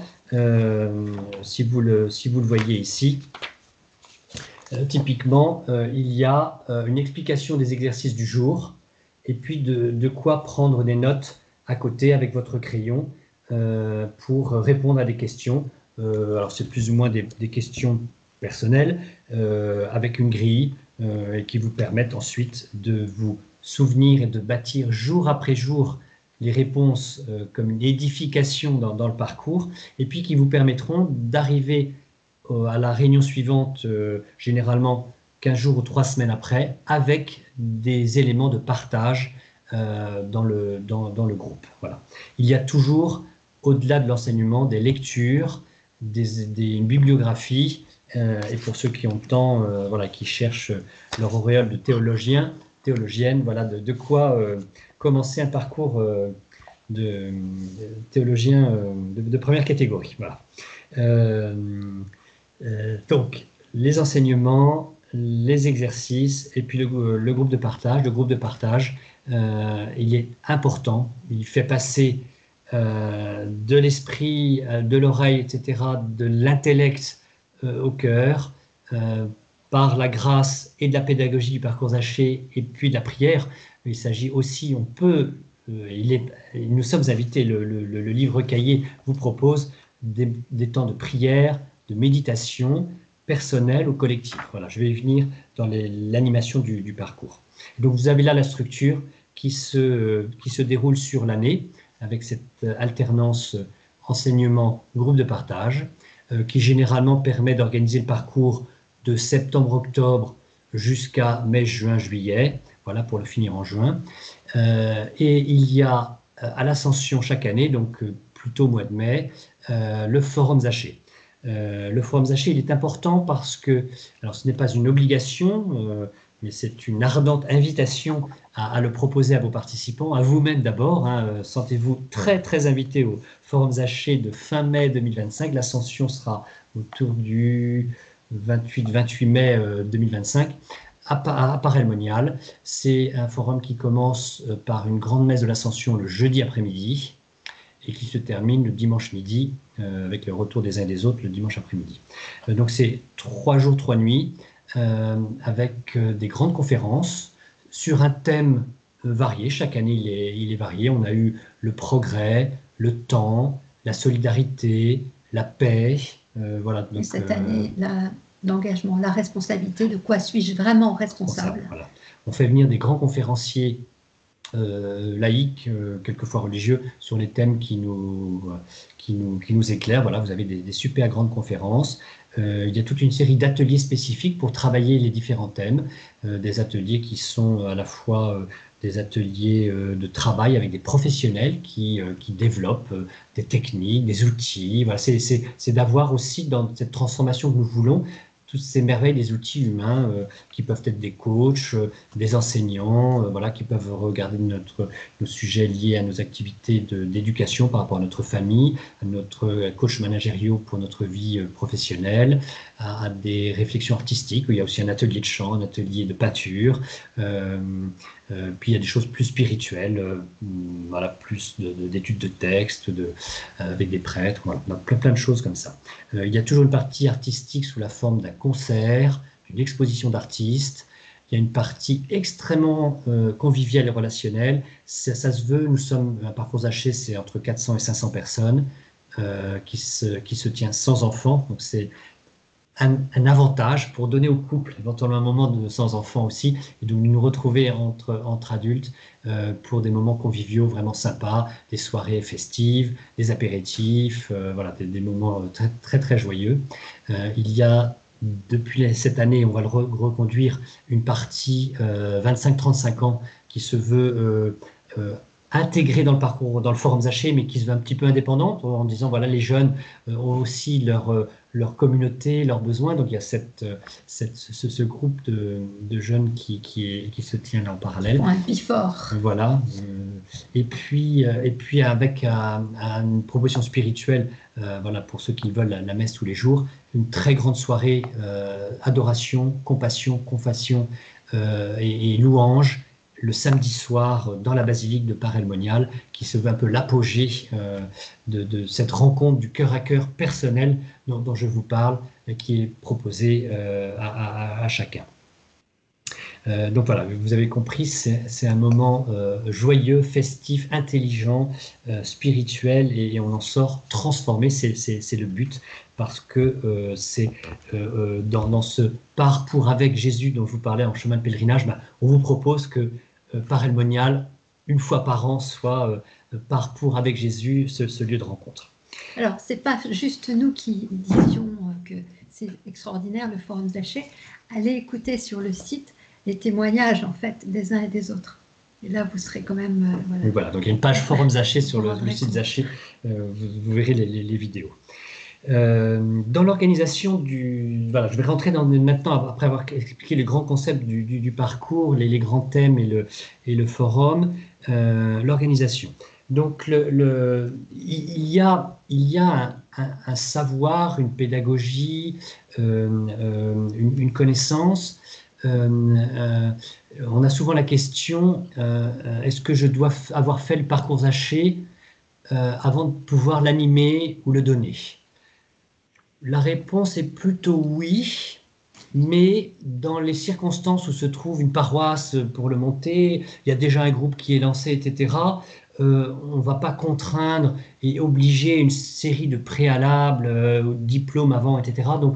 si vous le voyez ici, typiquement, il y a une explication des exercices du jour, et puis de quoi prendre des notes à côté avec votre crayon pour répondre à des questions. Alors, c'est plus ou moins des questions personnelles, avec une grille, et qui vous permettent ensuite de vous souvenir et de bâtir jour après jour les réponses comme une édification dans le parcours, et puis qui vous permettront d'arriver à la réunion suivante, généralement 15 jours ou 3 semaines après, avec des éléments de partage dans le groupe. Voilà. Il y a toujours, au-delà de l'enseignement, des lectures, une bibliographie, et pour ceux qui ont le temps, qui cherchent leur auréole de théologienne, voilà, de quoi commencer un parcours de théologien de première catégorie. Voilà. Donc, les enseignements, les exercices, et puis le groupe de partage. Le groupe de partage, il est important, il fait passer de l'esprit, de l'oreille, etc., de l'intellect au cœur, par la grâce et de la pédagogie du parcours Haché, et puis de la prière. Il s'agit aussi, nous sommes invités, le livre cahier vous propose des temps de prière, de méditation personnelle ou collective. Voilà, je vais y venir dans l'animation du parcours. Donc vous avez là la structure qui se déroule sur l'année, avec cette alternance enseignement-groupe de partage, qui généralement permet d'organiser le parcours de septembre-octobre jusqu'à mai, juin, juillet, voilà, pour le finir en juin. Et il y a à l'Ascension chaque année, donc plutôt au mois de mai, le Forum Zaché. Le Forum Zaché, il est important parce que, alors ce n'est pas une obligation, mais c'est une ardente invitation à le proposer à vos participants, à vous-même d'abord. Sentez-vous très très invité au Forum Zaché de fin mai 2025. L'Ascension sera autour du 28 mai 2025 à Paray-le-Monial. C'est un forum qui commence par une grande messe de l'Ascension le jeudi après-midi et qui se termine le dimanche midi, avec le retour des uns et des autres le dimanche après-midi. Donc c'est 3 jours, 3 nuits, avec des grandes conférences sur un thème varié. Chaque année, il est varié. On a eu le progrès, le temps, la solidarité, la paix. Voilà. Donc, cette année, l'engagement, la responsabilité, de quoi suis-je vraiment responsable? Voilà. On fait venir des grands conférenciers laïcs, quelquefois religieux, sur les thèmes qui nous éclairent. Voilà, vous avez des super grandes conférences. Il y a toute une série d'ateliers spécifiques pour travailler les différents thèmes, des ateliers qui sont à la fois des ateliers de travail avec des professionnels qui développent des techniques, des outils. Voilà, c'est d'avoir aussi dans cette transformation que nous voulons toutes ces merveilles des outils humains qui peuvent être des coachs, des enseignants, voilà, qui peuvent regarder nos sujets liés à nos activités d'éducation par rapport à notre famille, à notre coach managériaux pour notre vie professionnelle, à des réflexions artistiques, où il y a aussi un atelier de chant, un atelier de peinture, puis il y a des choses plus spirituelles, voilà, plus d'études de texte, avec des prêtres, voilà, plein de choses comme ça. Il y a toujours une partie artistique sous la forme d'un concert, d'une exposition d'artistes. Il y a une partie extrêmement conviviale et relationnelle. Ça se veut, nous sommes, un parcours Haché, c'est entre 400 et 500 personnes qui se tient sans enfants. Donc c'est un avantage pour donner au couple éventuellement un moment sans enfants aussi, et de nous retrouver entre adultes pour des moments conviviaux vraiment sympas, des soirées festives, des apéritifs, voilà, des moments très, très, très joyeux. Il y a depuis cette année, on va le reconduire, une partie 25-35 ans qui se veut intégrée dans le parcours, dans le forum Zaché, mais qui se veut un petit peu indépendante, en disant voilà, les jeunes ont aussi leur communauté, leurs besoins. Donc il y a ce groupe de jeunes qui se tient là en parallèle. Pour un bifort. Voilà. Et puis avec une proposition spirituelle, voilà, pour ceux qui veulent la messe tous les jours, une très grande soirée adoration, compassion, confession et louange le samedi soir dans la basilique de Paray-le-Monial, qui se veut un peu l'apogée de cette rencontre du cœur à cœur personnel dont je vous parle, qui est proposée à chacun. Donc voilà, vous avez compris, c'est un moment joyeux, festif, intelligent, spirituel, et on en sort transformé, c'est le but, parce que c'est dans ce parcours avec Jésus dont je vous parlais en chemin de pèlerinage, on vous propose que Paray-le-Monial, une fois par an, soit parcours avec Jésus, ce lieu de rencontre. Alors, ce n'est pas juste nous qui disions que c'est extraordinaire le forum Zaché. Allez écouter sur le site les témoignages en fait des uns et des autres. Et là, vous serez quand même... Voilà, donc il y a une page forum Zaché sur le site Zaché, vous verrez les vidéos. Dans l'organisation voilà, je vais rentrer maintenant, après avoir expliqué les grands concepts du parcours, les grands thèmes et le forum, l'organisation. Donc il y a un savoir, une pédagogie, une connaissance. On a souvent la question, est-ce que je dois avoir fait le parcours Zaché avant de pouvoir l'animer ou le donner? La réponse est plutôt oui, mais dans les circonstances où se trouve une paroisse pour le monter, il y a déjà un groupe qui est lancé, etc. On ne va pas contraindre et obliger une série de préalables, diplômes avant, etc. Donc,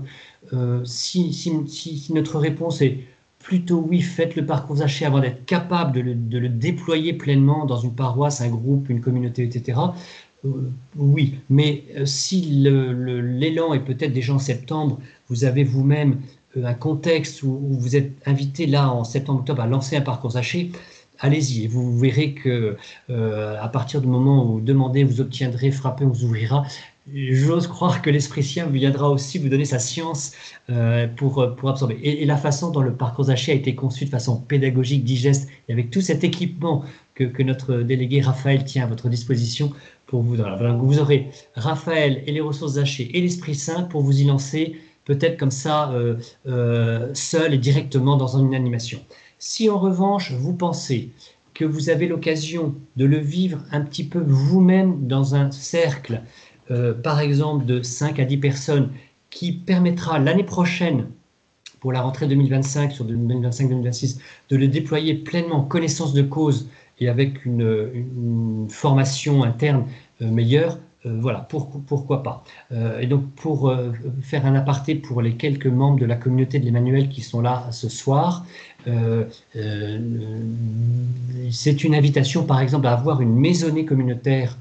si notre réponse est plutôt oui, faites le parcours Zaché avant d'être capable de le déployer pleinement dans une paroisse, un groupe, une communauté, etc., oui, mais si l'élan est peut-être déjà en septembre, vous avez vous-même un contexte où vous êtes invité là en septembre-octobre à lancer un parcours Zaché, allez-y, et vous verrez que à partir du moment où vous demandez, vous obtiendrez, frappez, on vous ouvrira. J'ose croire que l'Esprit Saint viendra aussi vous donner sa science pour absorber. Et la façon dont le parcours Zaché a été conçu de façon pédagogique, digeste, et avec tout cet équipement que notre délégué Raphaël tient à votre disposition pour vous. Donc vous aurez Raphaël et les ressources Zaché et l'Esprit Saint pour vous y lancer, peut-être comme ça, seul et directement dans une animation. Si en revanche, vous pensez que vous avez l'occasion de le vivre un petit peu vous-même dans un cercle, par exemple de 5 à 10 personnes, qui permettra l'année prochaine, pour la rentrée 2025, sur 2025-2026, de le déployer pleinement en connaissance de cause et avec une formation interne meilleure, voilà, pourquoi pas. Et donc, pour faire un aparté pour les quelques membres de la communauté de l'Emmanuel qui sont là ce soir, c'est une invitation, par exemple, à avoir une maisonnée communautaire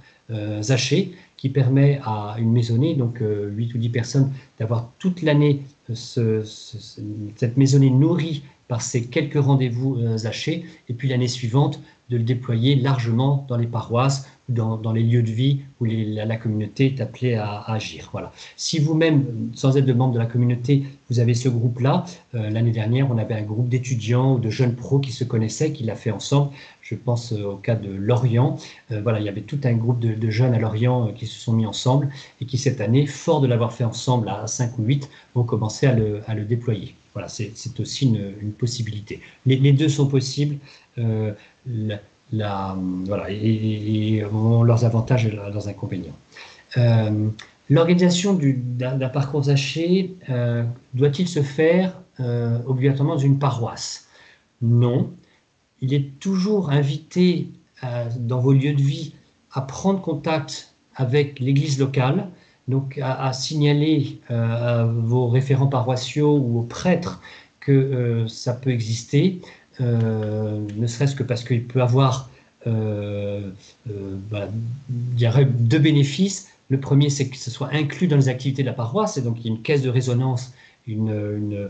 Zaché, qui permet à une maisonnée, donc 8 ou 10 personnes, d'avoir toute l'année cette maisonnée nourrie par ces quelques rendez-vous Zaché, et puis l'année suivante, de le déployer largement dans les paroisses, dans les lieux de vie où la communauté est appelée à agir. Voilà. Si vous-même, sans être de membre de la communauté, vous avez ce groupe-là, l'année dernière, on avait un groupe d'étudiants ou de jeunes pros qui se connaissaient, qui l'a fait ensemble. Je pense au cas de Lorient. Voilà, il y avait tout un groupe de jeunes à Lorient qui se sont mis ensemble et qui, cette année, fort de l'avoir fait ensemble à 5 ou 8, vont commencer à le déployer. Voilà, c'est aussi une possibilité. Les deux sont possibles. Voilà, et ont leurs avantages et leurs inconvénients. L'organisation d'un parcours Zaché doit-il se faire obligatoirement dans une paroisse? Non. Il est toujours invité dans vos lieux de vie à prendre contact avec l'église locale. donc à signaler à vos référents paroissiaux ou aux prêtres que ça peut exister, ne serait-ce que parce qu'il peut avoir il y aurait deux bénéfices. Le premier, c'est que ce soit inclus dans les activités de la paroisse, et donc il y a une caisse de résonance. La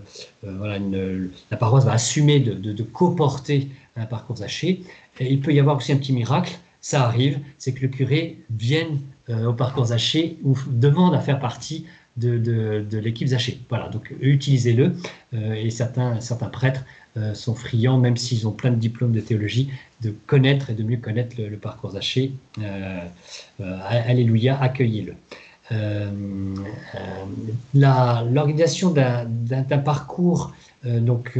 paroisse va assumer de co-porter un parcours Zaché. Et il peut y avoir aussi un petit miracle, ça arrive, c'est que le curé vienne au parcours Zaché ou demande à faire partie de l'équipe Zaché. Voilà, donc utilisez-le, et certains prêtres sont friands, même s'ils ont plein de diplômes de théologie, de connaître et de mieux connaître le parcours Zaché. Alléluia, accueillez-le. L'organisation d'un parcours, donc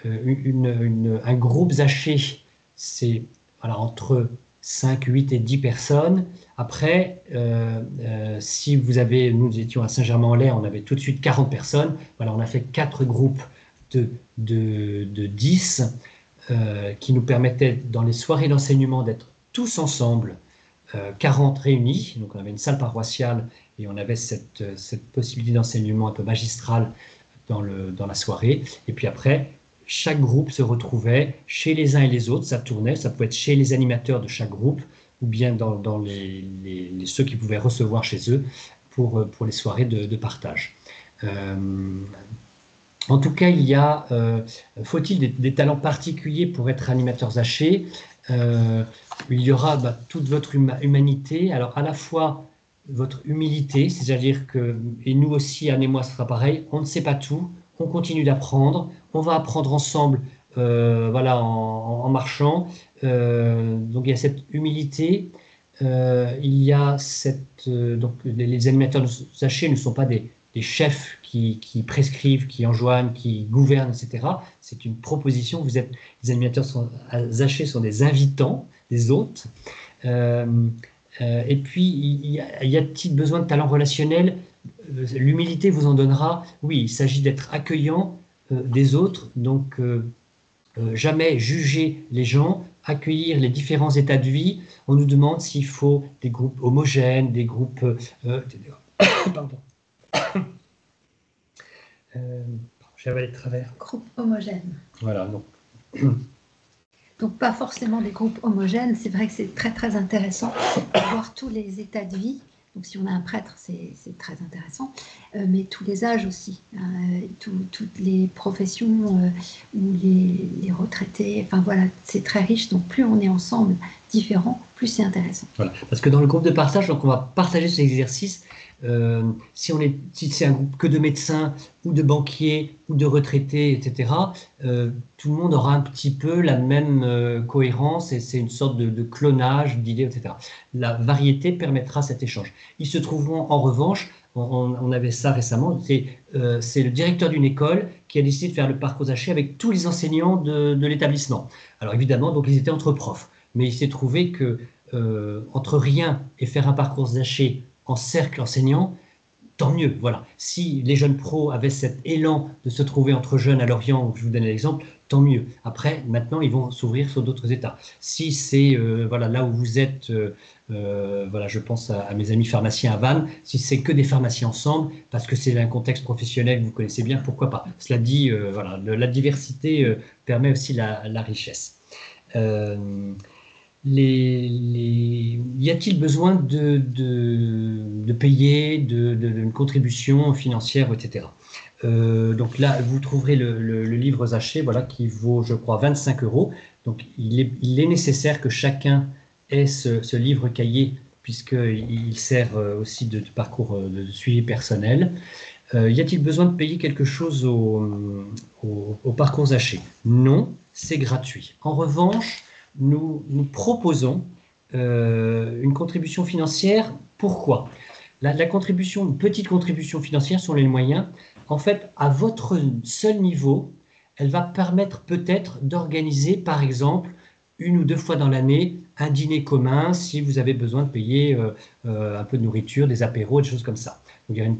un groupe Zaché, c'est entre 5, 8 et 10 personnes. Après, si vous avez, nous étions à Saint-Germain-en-Laye, on avait tout de suite 40 personnes. Voilà, on a fait 4 groupes de 10 qui nous permettaient, dans les soirées d'enseignement, d'être tous ensemble, 40 réunis. Donc on avait une salle paroissiale et on avait cette possibilité d'enseignement un peu magistral dans la soirée. Et puis après, chaque groupe se retrouvait chez les uns et les autres, ça tournait, ça pouvait être chez les animateurs de chaque groupe ou bien dans ceux qui pouvaient recevoir chez eux pour les soirées de partage. En tout cas, faut-il des talents particuliers pour être animateur Zaché? Il y aura toute votre humanité, alors à la fois votre humilité, c'est-à-dire que, et nous aussi, Anne et moi, ce sera pareil, on ne sait pas tout, on continue d'apprendre, on va apprendre ensemble, en marchant. Donc il y a cette humilité, il y a donc les animateurs Zaché ne sont pas des chefs qui prescrivent, qui enjoignent, qui gouvernent, etc. C'est une proposition. Les animateurs Zaché sont des invitants, des hôtes. Et puis, y a-t-il besoin de talent relationnel? L'humilité vous en donnera. Oui, il s'agit d'être accueillant des autres, donc jamais juger les gens, accueillir les différents états de vie. On nous demande s'il faut des groupes homogènes, des groupes... pardon. J'avais les travers. Groupe homogène. Voilà, donc. Donc, pas forcément des groupes homogènes. C'est vrai que c'est très, très intéressant de voir tous les états de vie. Donc, si on a un prêtre, c'est très intéressant. Mais tous les âges aussi. Toutes les professions ou les retraités. Enfin, voilà, c'est très riche. Donc, plus on est ensemble, différents, plus c'est intéressant. Voilà, parce que dans le groupe de partage, donc on va partager cet exercice. Si c'est un groupe que de médecins ou de banquiers ou de retraités, etc., tout le monde aura un petit peu la même cohérence et c'est une sorte de clonage d'idées, etc. La variété permettra cet échange. Ils se trouveront en revanche, on avait ça récemment, c'est le directeur d'une école qui a décidé de faire le parcours Zaché avec tous les enseignants de l'établissement. Alors évidemment, donc ils étaient entre profs, mais il s'est trouvé que entre rien et faire un parcours Zaché en cercle enseignant, tant mieux. Voilà. Si les jeunes pros avaient cet élan de se trouver entre jeunes à Lorient, je vous donne l'exemple, tant mieux. Après, maintenant, ils vont s'ouvrir sur d'autres états. Si c'est là où vous êtes, je pense à mes amis pharmaciens à Vannes, si c'est que des pharmaciens ensemble, parce que c'est un contexte professionnel que vous connaissez bien, pourquoi pas. Cela dit, la diversité permet aussi la richesse. Y a-t-il besoin de payer une contribution financière, etc. Donc là, vous trouverez le livre Zaché, qui vaut, je crois, 25 €. Donc il est nécessaire que chacun ait ce livre cahier, puisqu'il sert aussi de parcours de suivi personnel. Y a-t-il besoin de payer quelque chose au parcours Zaché? Non, c'est gratuit. En revanche, nous proposons une contribution financière. Pourquoi? Une petite contribution financière sur les moyens, en fait, à votre seul niveau, elle va permettre peut-être d'organiser, par exemple, 1 ou 2 fois dans l'année, un dîner commun si vous avez besoin de payer un peu de nourriture, des apéros, des choses comme ça. Donc, il y a une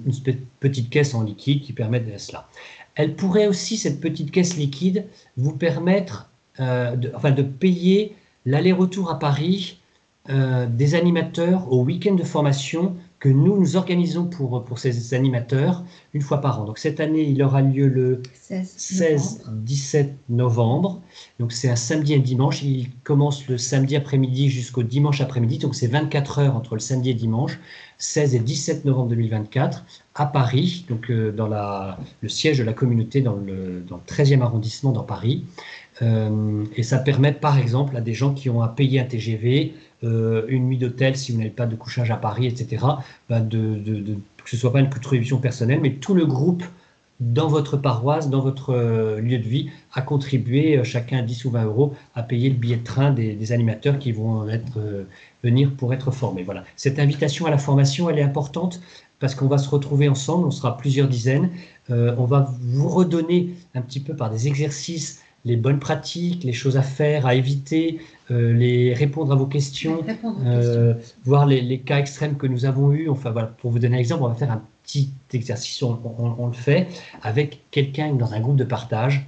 petite caisse en liquide qui permet de cela. Elle pourrait aussi, cette petite caisse liquide, vous permettre de payer l'aller-retour à Paris des animateurs au week-end de formation que nous organisons pour ces animateurs une fois par an. Donc cette année, il aura lieu le 16-17 novembre. Donc c'est un samedi et un dimanche. Il commence le samedi après-midi jusqu'au dimanche après-midi. Donc c'est 24 heures entre le samedi et dimanche, 16 et 17 novembre 2024, à Paris, donc dans le siège de la communauté dans le 13e arrondissement dans Paris. Et ça permet par exemple à des gens qui ont à payer un TGV, une nuit d'hôtel si vous n'avez pas de couchage à Paris, etc., que ce ne soit pas une contribution personnelle, mais tout le groupe dans votre paroisse, dans votre lieu de vie, a contribué, chacun 10 ou 20 euros, à payer le billet de train des animateurs qui vont venir pour être formés. Voilà. Cette invitation à la formation, elle est importante parce qu'on va se retrouver ensemble, on sera plusieurs dizaines, on va vous redonner un petit peu par des exercices les bonnes pratiques, les choses à faire, à éviter, répondre à vos questions, voir les cas extrêmes que nous avons eus. Enfin, voilà, pour vous donner un exemple, on va faire un petit exercice, on le fait avec quelqu'un dans un groupe de partage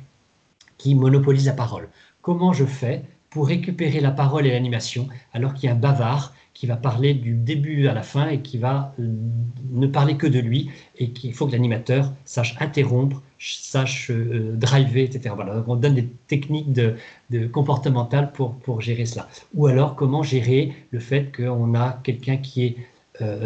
qui monopolise la parole. Comment je fais pour récupérer la parole et l'animation alors qu'il y a un bavard qui va parler du début à la fin et qui va ne parler que de lui, et qu'il faut que l'animateur sache interrompre, sache driver, etc. Voilà, on donne des techniques comportementales pour gérer cela. Ou alors, comment gérer le fait qu'on a quelqu'un qui est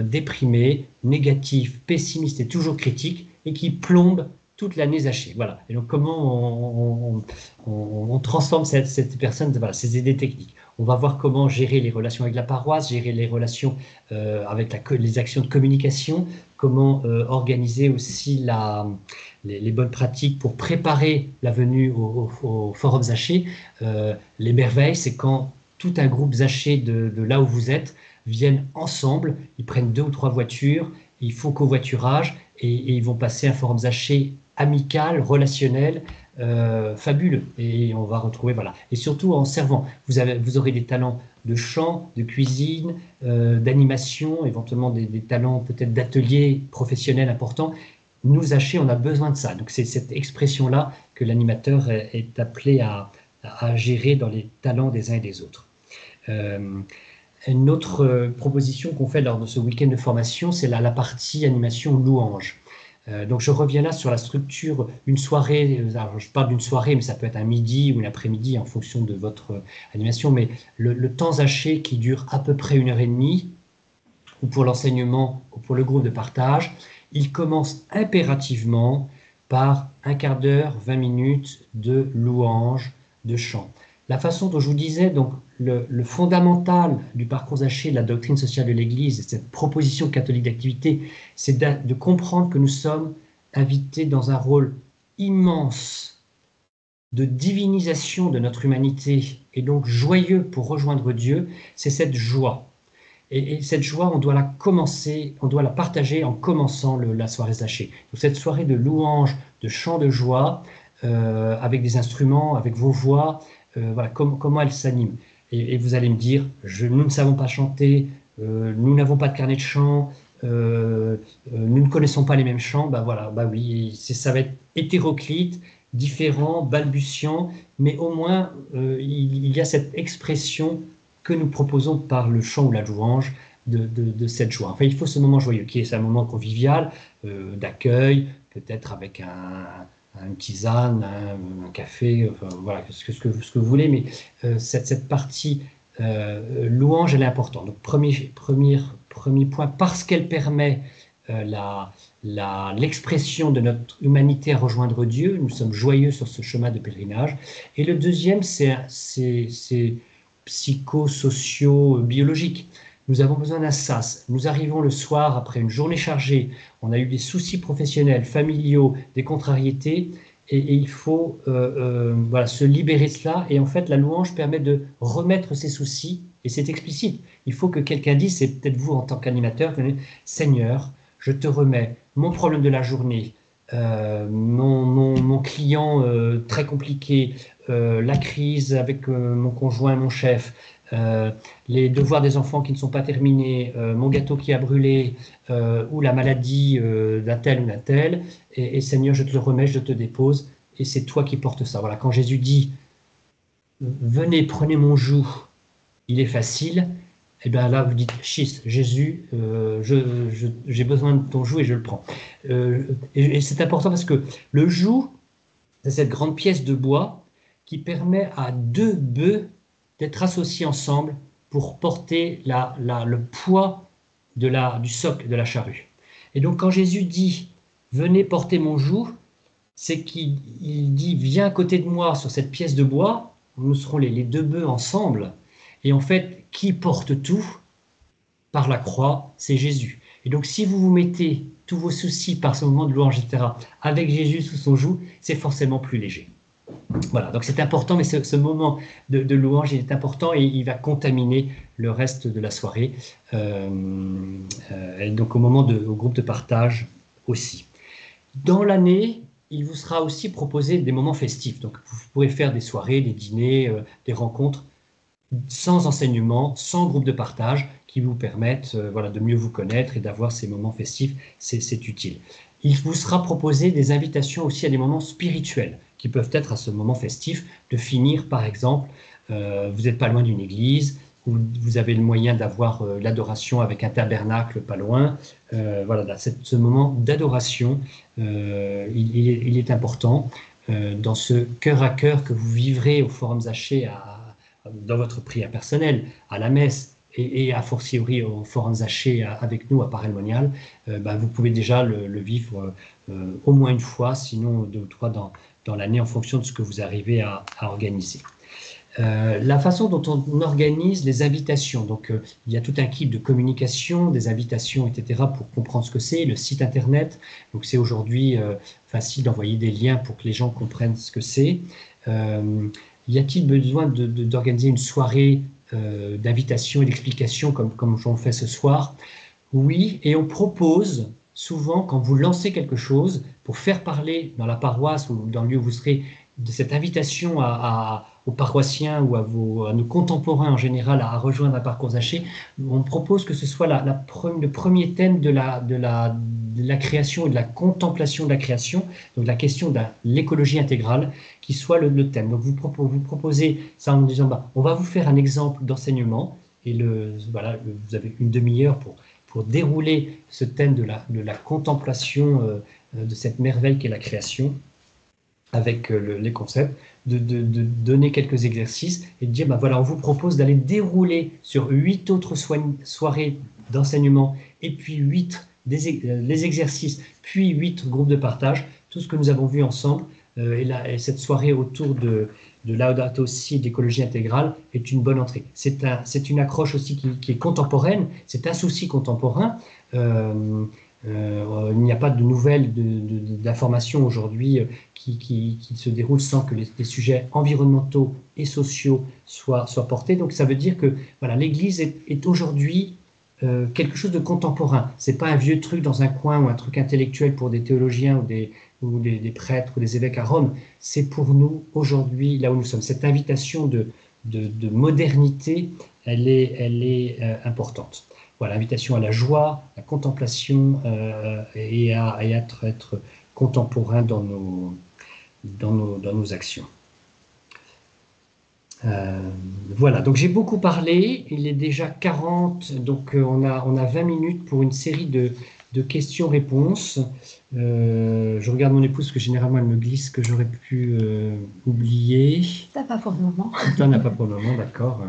déprimé, négatif, pessimiste et toujours critique, et qui plombe toute l'année Zaché. Voilà. Et donc, comment on transforme cette personne, voilà, ces idées techniques. On va voir comment gérer les relations avec la paroisse, gérer les relations avec les actions de communication, comment organiser aussi les bonnes pratiques pour préparer la venue au Forum Zaché. Les merveilles, c'est quand tout un groupe Zaché de là où vous êtes viennent ensemble, ils prennent 2 ou 3 voitures, ils font covoiturage et ils vont passer un Forum Zaché amical, relationnel, fabuleux. Et on va retrouver, voilà. Et surtout en servant. Vous aurez des talents de chant, de cuisine, d'animation, éventuellement des talents peut-être d'atelier professionnel importants. Nous, Zaché, on a besoin de ça. Donc c'est cette expression-là que l'animateur est appelé à gérer dans les talents des uns et des autres. Une autre proposition qu'on fait lors de ce week-end de formation, c'est la partie animation louange. Donc je reviens là sur la structure, une soirée, alors je parle d'une soirée, mais ça peut être un midi ou un après-midi en fonction de votre animation, mais le temps Zaché qui dure à peu près 1h30, ou pour l'enseignement ou pour le groupe de partage, il commence impérativement par 1/4 d'heure, 20 minutes de louange, de chant. La façon dont je vous disais, donc le fondamental du parcours Zaché, de la doctrine sociale de l'Église, cette proposition catholique d'activité, c'est de comprendre que nous sommes invités dans un rôle immense de divinisation de notre humanité, et donc joyeux pour rejoindre Dieu. C'est cette joie. Et cette joie, on doit la partager en commençant la soirée Zaché. Donc cette soirée de louange, de chant de joie, avec des instruments, avec vos voix, voilà, comment elle s'anime. Et vous allez me dire, nous ne savons pas chanter, nous n'avons pas de carnet de chant, nous ne connaissons pas les mêmes chants. Voilà, oui, ça va être hétéroclite, différent, balbutiant, mais au moins il y a cette expression que nous proposons par le chant ou la louange de cette joie. Enfin, il faut ce moment joyeux, qui est un moment convivial, d'accueil, peut-être avec une tisane, un café, enfin, voilà, ce que vous voulez, mais cette partie louange, elle est importante. Donc, premier point, parce qu'elle permet l'expression de notre humanité à rejoindre Dieu, nous sommes joyeux sur ce chemin de pèlerinage. Et le deuxième, c'est psycho-socio-biologique. Nous avons besoin d'un sas. Nous arrivons le soir après une journée chargée. On a eu des soucis professionnels, familiaux, des contrariétés, et il faut voilà, se libérer de cela. Et en fait, la louange permet de remettre ces soucis, et c'est explicite. Il faut que quelqu'un dise, c'est peut-être vous en tant qu'animateur, Seigneur, je te remets mon problème de la journée, mon client très compliqué, la crise avec mon conjoint, mon chef, les devoirs des enfants qui ne sont pas terminés, mon gâteau qui a brûlé, ou la maladie d'un tel ou d'un tel, et Seigneur, je te le remets, je te dépose, et c'est toi qui portes ça. Voilà, quand Jésus dit « Venez, prenez mon joug, il est facile », et bien là, vous dites, schiste, Jésus, j'ai besoin de ton joug et je le prends. Et c'est important parce que le joug, c'est cette grande pièce de bois qui permet à deux bœufs d'être associés ensemble pour porter le poids du socle de la charrue. Et donc quand Jésus dit « Venez porter mon joug », c'est qu'il dit « Viens à côté de moi sur cette pièce de bois », nous serons les deux bœufs ensemble. Et en fait, qui porte tout par la croix, c'est Jésus. Et donc si vous vous mettez tous vos soucis par ce moment de louange, etc., avec Jésus sous son joug, c'est forcément plus léger. Voilà, donc c'est important, mais ce moment de louange, il est important et il va contaminer le reste de la soirée. Et donc au groupe de partage aussi. Dans l'année, il vous sera aussi proposé des moments festifs. Donc vous pourrez faire des soirées, des dîners, des rencontres sans enseignement, sans groupe de partage, qui vous permettent de mieux vous connaître et d'avoir ces moments festifs, c'est utile. Il vous sera proposé des invitations aussi à des moments spirituels, qui peuvent être à ce moment festif, de finir par exemple, vous n'êtes pas loin d'une église, où vous avez le moyen d'avoir l'adoration avec un tabernacle pas loin. Ce moment d'adoration, il est important dans ce cœur à cœur que vous vivrez au Forum Zaché dans votre prière personnelle, à la messe, et a fortiori au Forum Zaché avec nous à Paray-le-Monial, vous pouvez déjà le vivre au moins une fois, sinon 2 ou 3 dans l'année en fonction de ce que vous arrivez à organiser. La façon dont on organise les invitations, donc il y a tout un kit de communication, des invitations, etc. pour comprendre ce que c'est, le site internet, donc c'est aujourd'hui facile d'envoyer des liens pour que les gens comprennent ce que c'est. Y a-t-il besoin d'organiser une soirée d'invitation et d'explication comme j'en fais ce soir? Oui, et on propose souvent, quand vous lancez quelque chose, pour faire parler dans la paroisse ou dans le lieu où vous serez, de cette invitation aux paroissiens ou à nos contemporains en général à rejoindre un parcours Zaché, on propose que ce soit le premier thème de la création et de la contemplation de la création, donc la question de l'écologie intégrale, qui soit le thème. Donc vous proposez ça en disant, on va vous faire un exemple d'enseignement, et vous avez une demi-heure pour dérouler ce thème de la contemplation de cette merveille qu'est la création, avec les concepts, de donner quelques exercices et de dire, on vous propose d'aller dérouler sur 8 autres soirées d'enseignement et puis 8 les exercices, puis 8 groupes de partage, tout ce que nous avons vu ensemble. Et cette soirée autour de Laudato Si, d'écologie intégrale, est une bonne entrée. C'est une accroche aussi qui est contemporaine, c'est un souci contemporain. Il n'y a pas de nouvelles d'informations aujourd'hui qui se déroulent sans que les sujets environnementaux et sociaux soient portés. Donc ça veut dire que l'Église est aujourd'hui quelque chose de contemporain. C'est pas un vieux truc dans un coin ou un truc intellectuel pour des théologiens ou des prêtres ou des évêques à Rome. C'est pour nous aujourd'hui, là où nous sommes. Cette invitation de modernité, elle est importante. Voilà, invitation à la joie, à la contemplation et à être contemporain dans nos actions. Voilà, donc j'ai beaucoup parlé, il est déjà 40, donc on a 20 minutes pour une série de questions-réponses. Je regarde mon épouse, parce que généralement elle me glisse ce que j'aurais pu oublier. Ça pas pour le moment. Ça n'a pas pour le moment, d'accord.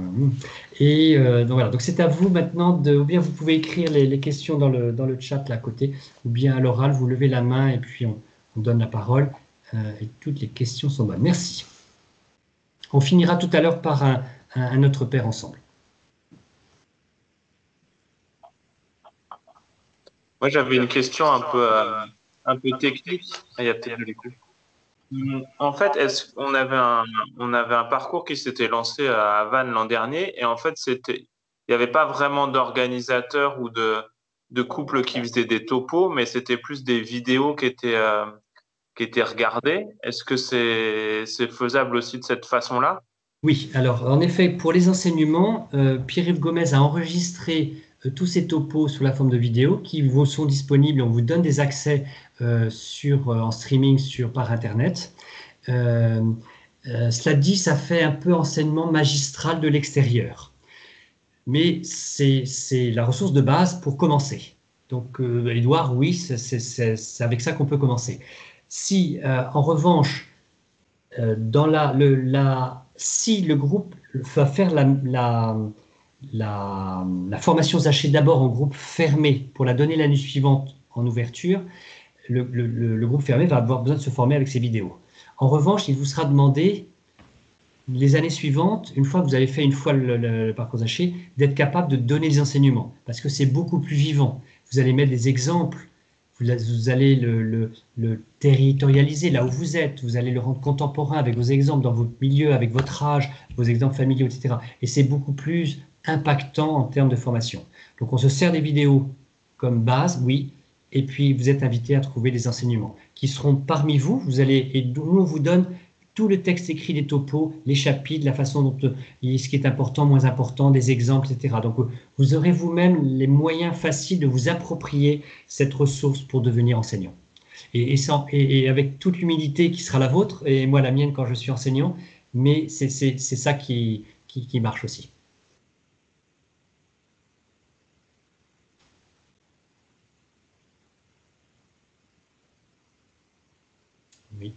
Et donc voilà, donc c'est à vous maintenant ou bien vous pouvez écrire les questions dans le chat là à côté, ou bien à l'oral, vous levez la main et puis on donne la parole. Et toutes les questions sont bonnes. Merci. On finira tout à l'heure par un autre Père ensemble. Moi, j'avais une question un peu technique. Il y a peut-être de l'écho. En fait, on avait un parcours qui s'était lancé à Vannes l'an dernier, et en fait, il n'y avait pas vraiment d'organisateurs ou de couples qui faisaient des topos, mais c'était plus des vidéos qui étaient regardées. Est-ce que c'est faisable aussi de cette façon-là? Oui, alors en effet, pour les enseignements, Pierre-Yves Gomez a enregistré tous ces topos sous la forme de vidéos qui vous sont disponibles. On vous donne des accès en streaming par Internet. Cela dit, ça fait un peu enseignement magistral de l'extérieur. mais c'est la ressource de base pour commencer. Donc, Edouard, oui, c'est avec ça qu'on peut commencer. Si, en revanche, si le groupe va faire la formation Zaché d'abord en groupe fermé pour la donner l'année suivante en ouverture, le groupe fermé va avoir besoin de se former avec ses vidéos. En revanche, il vous sera demandé les années suivantes, une fois que vous avez fait une fois le parcours Zaché, d'être capable de donner des enseignements, parce que c'est beaucoup plus vivant. Vous allez mettre des exemples, vous allez le territorialiser là où vous êtes, vous allez le rendre contemporain avec vos exemples dans votre milieu, avec votre âge, vos exemples familiaux, etc. Et c'est beaucoup plus impactant en termes de formation. Donc on se sert des vidéos comme base, oui, et puis vous êtes invité à trouver des enseignements qui seront parmi vous, et nous on vous donne tout le texte écrit des topos, les chapitres, la façon dont ce qui est important, moins important, des exemples, etc. Donc vous aurez vous-même les moyens faciles de vous approprier cette ressource pour devenir enseignant. Et avec toute l'humilité qui sera la vôtre, et moi la mienne quand je suis enseignant, mais c'est ça qui marche aussi. Oui.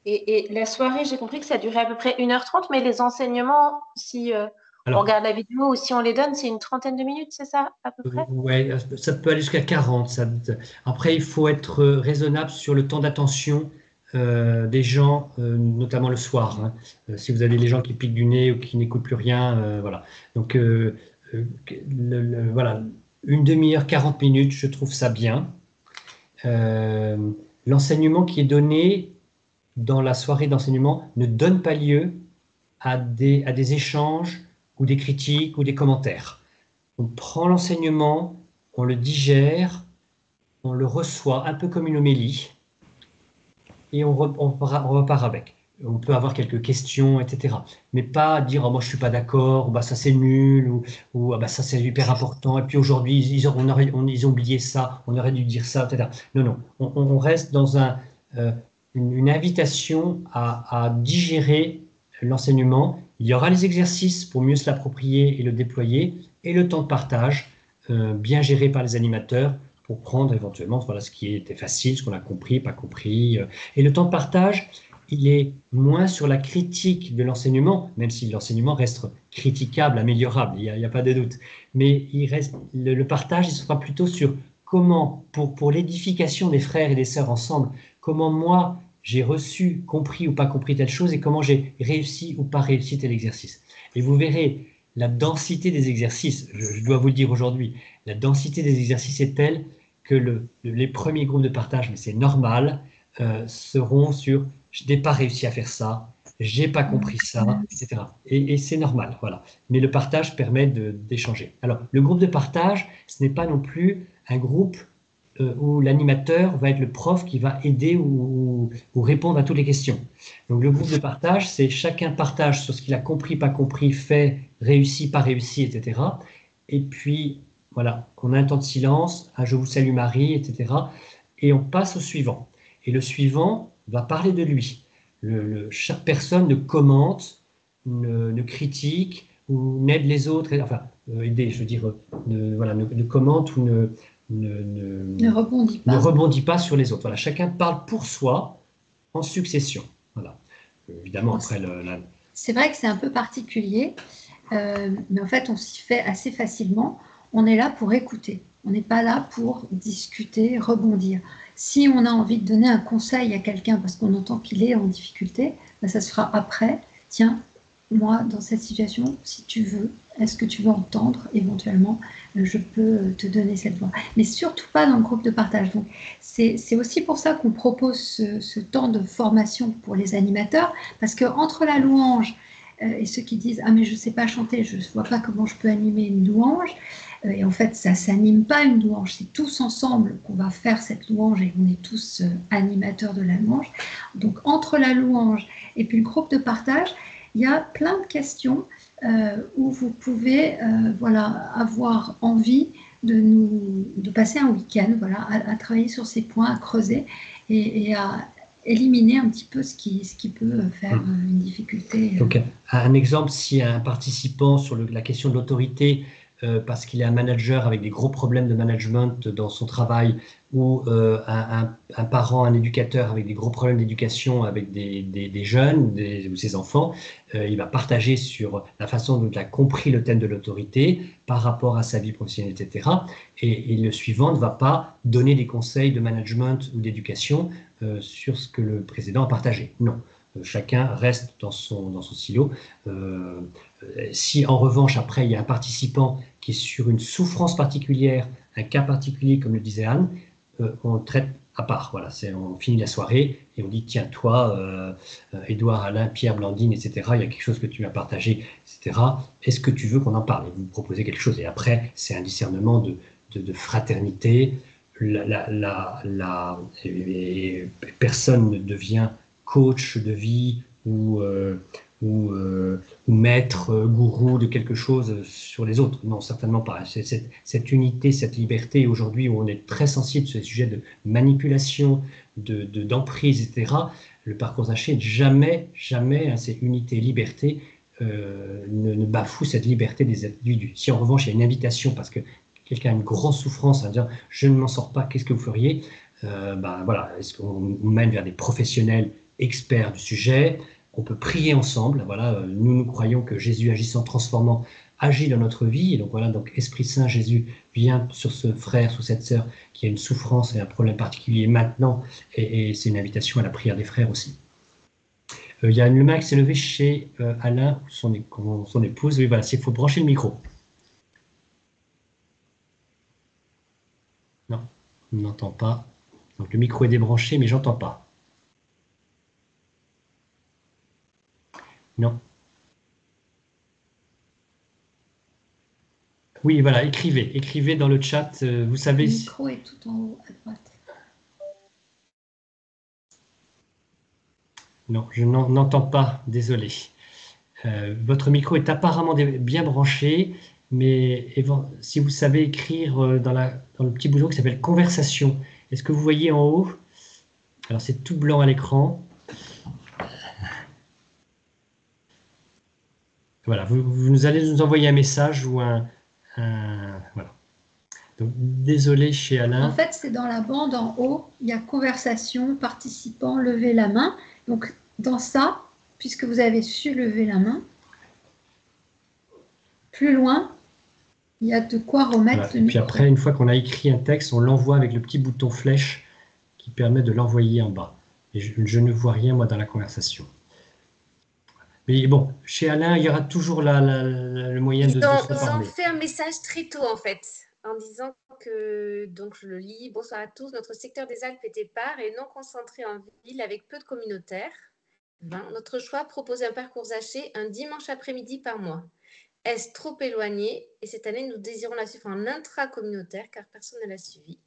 Et la soirée, j'ai compris que ça durait à peu près 1h30, mais les enseignements, si on regarde la vidéo ou si on les donne, c'est une trentaine de minutes, c'est ça, à peu près? Oui, ça peut aller jusqu'à 40. Après, il faut être raisonnable sur le temps d'attention des gens, notamment le soir. Hein. Si vous avez des gens qui piquent du nez ou qui n'écoutent plus rien, voilà. Donc, voilà, une demi-heure, 40 minutes, je trouve ça bien. L'enseignement qui est donné dans la soirée d'enseignement ne donne pas lieu à des échanges ou des critiques ou des commentaires. On prend l'enseignement, on le digère, on le reçoit un peu comme une homélie et on repart avec. On peut avoir quelques questions, etc. Mais pas dire oh, moi je suis pas d'accord, ou bah ça c'est nul, ou ah, bah ça c'est hyper important. Et puis aujourd'hui ils ont oublié ça, on aurait dû dire ça, etc. Non, on reste dans une invitation à digérer l'enseignement. Il y aura les exercices pour mieux se l'approprier et le déployer, et le temps de partage bien géré par les animateurs pour prendre éventuellement voilà, ce qui était facile, ce qu'on a compris, pas compris. Et le temps de partage, il est moins sur la critique de l'enseignement, même si l'enseignement reste critiquable, améliorable, il n'y a pas de doute. Mais le partage, il sera plutôt sur comment, pour l'édification des frères et des sœurs ensemble, comment moi, j'ai reçu, compris ou pas compris telle chose et comment j'ai réussi ou pas réussi tel exercice. Et vous verrez, la densité des exercices, je dois vous le dire aujourd'hui, la densité des exercices est telle que les premiers groupes de partage, mais c'est normal, seront sur « je n'ai pas réussi à faire ça », « j'ai pas compris ça », etc. Et c'est normal, voilà. Mais le partage permet d'échanger. Alors, le groupe de partage, ce n'est pas non plus un groupe où l'animateur va être le prof qui va aider ou répondre à toutes les questions. Donc le groupe de partage, c'est chacun partage sur ce qu'il a compris, pas compris, fait, réussi, pas réussi, etc. Et puis, voilà, on a un temps de silence, un « je vous salue Marie », etc. Et on passe au suivant. Et le suivant va parler de lui. Chaque personne ne commente, ne critique ou n'aide les autres, enfin, aider, je veux dire, ne commente ou ne rebondit pas sur les autres. Voilà, chacun parle pour soi en succession. Voilà. Évidemment, après C'est vrai que c'est un peu particulier, mais en fait, on s'y fait assez facilement. On est là pour écouter. On n'est pas là pour discuter, rebondir. Si on a envie de donner un conseil à quelqu'un parce qu'on entend qu'il est en difficulté, ben ça se fera après. Tiens, moi, dans cette situation, si tu veux, est-ce que tu veux entendre éventuellement, je peux te donner cette voix. Mais surtout pas dans le groupe de partage. Donc, c'est aussi pour ça qu'on propose ce temps de formation pour les animateurs, parce qu'entre la louange et ceux qui disent « Ah, mais je ne sais pas chanter, je ne vois pas comment je peux animer une louange », et en fait, ça ne s'anime pas une louange, c'est tous ensemble qu'on va faire cette louange et on est tous animateurs de la louange. Donc, entre la louange et puis le groupe de partage, il y a plein de questions où vous pouvez voilà, avoir envie de passer un week-end voilà, à travailler sur ces points, à creuser et à éliminer un petit peu ce qui peut faire une difficulté. Donc, un exemple, si un participant sur la question de l'autorité, parce qu'il est un manager avec des gros problèmes de management dans son travail, ou un parent, un éducateur avec des gros problèmes d'éducation avec des jeunes ou ses enfants, il va partager sur la façon dont il a compris le thème de l'autorité par rapport à sa vie professionnelle, etc. Et le suivant ne va pas donner des conseils de management ou d'éducation sur ce que le précédent a partagé. Non. Chacun reste dans son silo. Si en revanche, après, il y a un participant qui est sur une souffrance particulière, un cas particulier, comme le disait Anne, on le traite à part. Voilà, on finit la soirée et on dit, tiens, toi, Édouard, Alain, Pierre, Blandine, etc., il y a quelque chose que tu m'as partagé, etc. Est-ce que tu veux qu'on en parle? Et vous proposez quelque chose. Et après, c'est un discernement de fraternité. Personne ne devient coach de vie ou maître, gourou de quelque chose sur les autres. Non, certainement pas. Cette unité, cette liberté, aujourd'hui où on est très sensible sur les sujets de manipulation, d'emprise, etc., le parcours Haché, jamais, ces unités, liberté, ne bafoue cette liberté des individus. Si en revanche, il y a une invitation parce que quelqu'un a une grosse souffrance à dire « je ne m'en sors pas, qu'est-ce que vous feriez ?» voilà, est-ce qu'on mène vers des professionnels experts du sujet? On peut prier ensemble. Voilà, nous croyons que Jésus agissant, transformant, agit dans notre vie. Et donc voilà, donc Esprit Saint, Jésus vient sur ce frère, sur cette sœur qui a une souffrance et un problème particulier maintenant. Et c'est une invitation à la prière des frères aussi. Il y a une main qui s'est levée chez Alain, son épouse. Oui, voilà, il faut brancher le micro. Non, on n'entend pas. Donc le micro est débranché, mais j'entends pas. Non. Oui, voilà, écrivez dans le chat. Vous savez. Le micro est tout en haut à droite. Non, je n'entends pas, désolé. Votre micro est apparemment bien branché, mais si vous savez écrire dans le petit bouton qui s'appelle conversation, est-ce que vous voyez en haut? Alors c'est tout blanc à l'écran. Voilà, vous allez nous envoyer un message ou voilà. Donc, désolé chez Alain. En fait, c'est dans la bande en haut, il y a conversation, participant, lever la main. Donc, dans ça, puisque vous avez su lever la main, plus loin, il y a de quoi remettre voilà. le Et puis micro. après, une fois qu'on a écrit un texte, on l'envoie avec le petit bouton flèche qui permet de l'envoyer en bas. Et je ne vois rien, moi, dans la conversation. Mais bon, chez Alain, il y aura toujours le moyen de se parler. Ils ont fait un message très tôt, en fait, en disant que, donc je le lis, « Bonsoir à tous, notre secteur des Alpes est épars et non concentré en ville avec peu de communautaires. Notre choix propose un parcours haché un dimanche après-midi par mois. Est-ce trop éloigné? Et cette année, nous désirons la suivre en intra-communautaire car personne ne l'a suivi.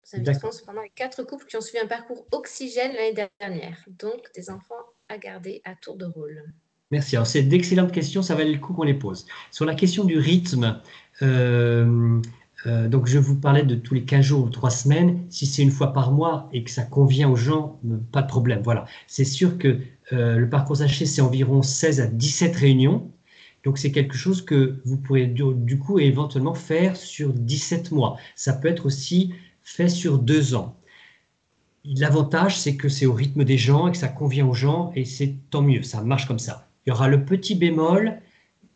Nous inviterons cependant les 4 couples qui ont suivi un parcours oxygène l'année dernière, donc des enfants à garder à tour de rôle. » Merci. Alors, c'est d'excellentes questions, ça valait le coup qu'on les pose. Sur la question du rythme, donc je vous parlais de tous les 15 jours ou 3 semaines. Si c'est une fois par mois et que ça convient aux gens, pas de problème. Voilà. C'est sûr que le parcours Haché, c'est environ 16 à 17 réunions. Donc, c'est quelque chose que vous pourrez du coup éventuellement faire sur 17 mois. Ça peut être aussi fait sur 2 ans. L'avantage, c'est que c'est au rythme des gens et que ça convient aux gens et c'est tant mieux, ça marche comme ça. Il y aura le petit bémol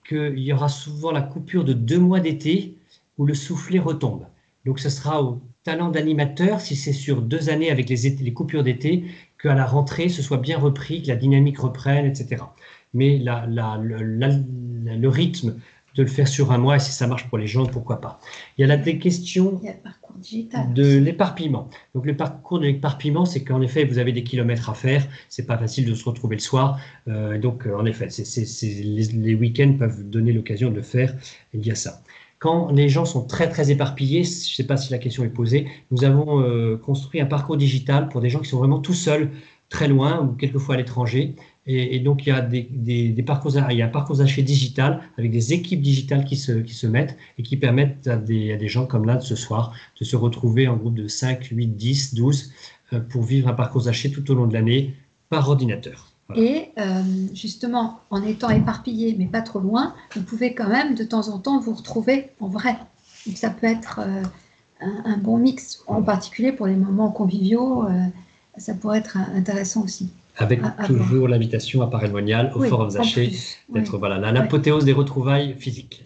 qu'il y aura souvent la coupure de 2 mois d'été où le soufflet retombe. Donc, ce sera au talent d'animateur, si c'est sur 2 années avec les coupures d'été, qu'à la rentrée, ce soit bien repris, que la dynamique reprenne, etc. Mais le rythme de le faire sur 1 mois, et si ça marche pour les gens, pourquoi pas. Il y a des questions de l'éparpillement. Donc, le parcours de l'éparpillement, c'est qu'en effet, vous avez des kilomètres à faire. C'est pas facile de se retrouver le soir. Donc, en effet, les week-ends peuvent donner l'occasion de le faire. Il y a ça. Quand les gens sont très, très éparpillés, je ne sais pas si la question est posée, nous avons construit un parcours digital pour des gens qui sont vraiment tout seuls, très loin ou quelquefois à l'étranger. Et donc, il y a des parcours, il y a un parcours Haché digital avec des équipes digitales qui se mettent et qui permettent à des gens comme là de ce soir de se retrouver en groupe de 5, 8, 10, 12 pour vivre un parcours haché tout au long de l'année par ordinateur. Voilà. Et justement, en étant éparpillé, mais pas trop loin, vous pouvez quand même de temps en temps vous retrouver en vrai. Donc ça peut être un bon mix, en particulier pour les moments conviviaux, ça pourrait être intéressant aussi. Avec toujours l'invitation à Paray-le-Monial, au Forum Zaché, d'être l'apothéose des retrouvailles physiques.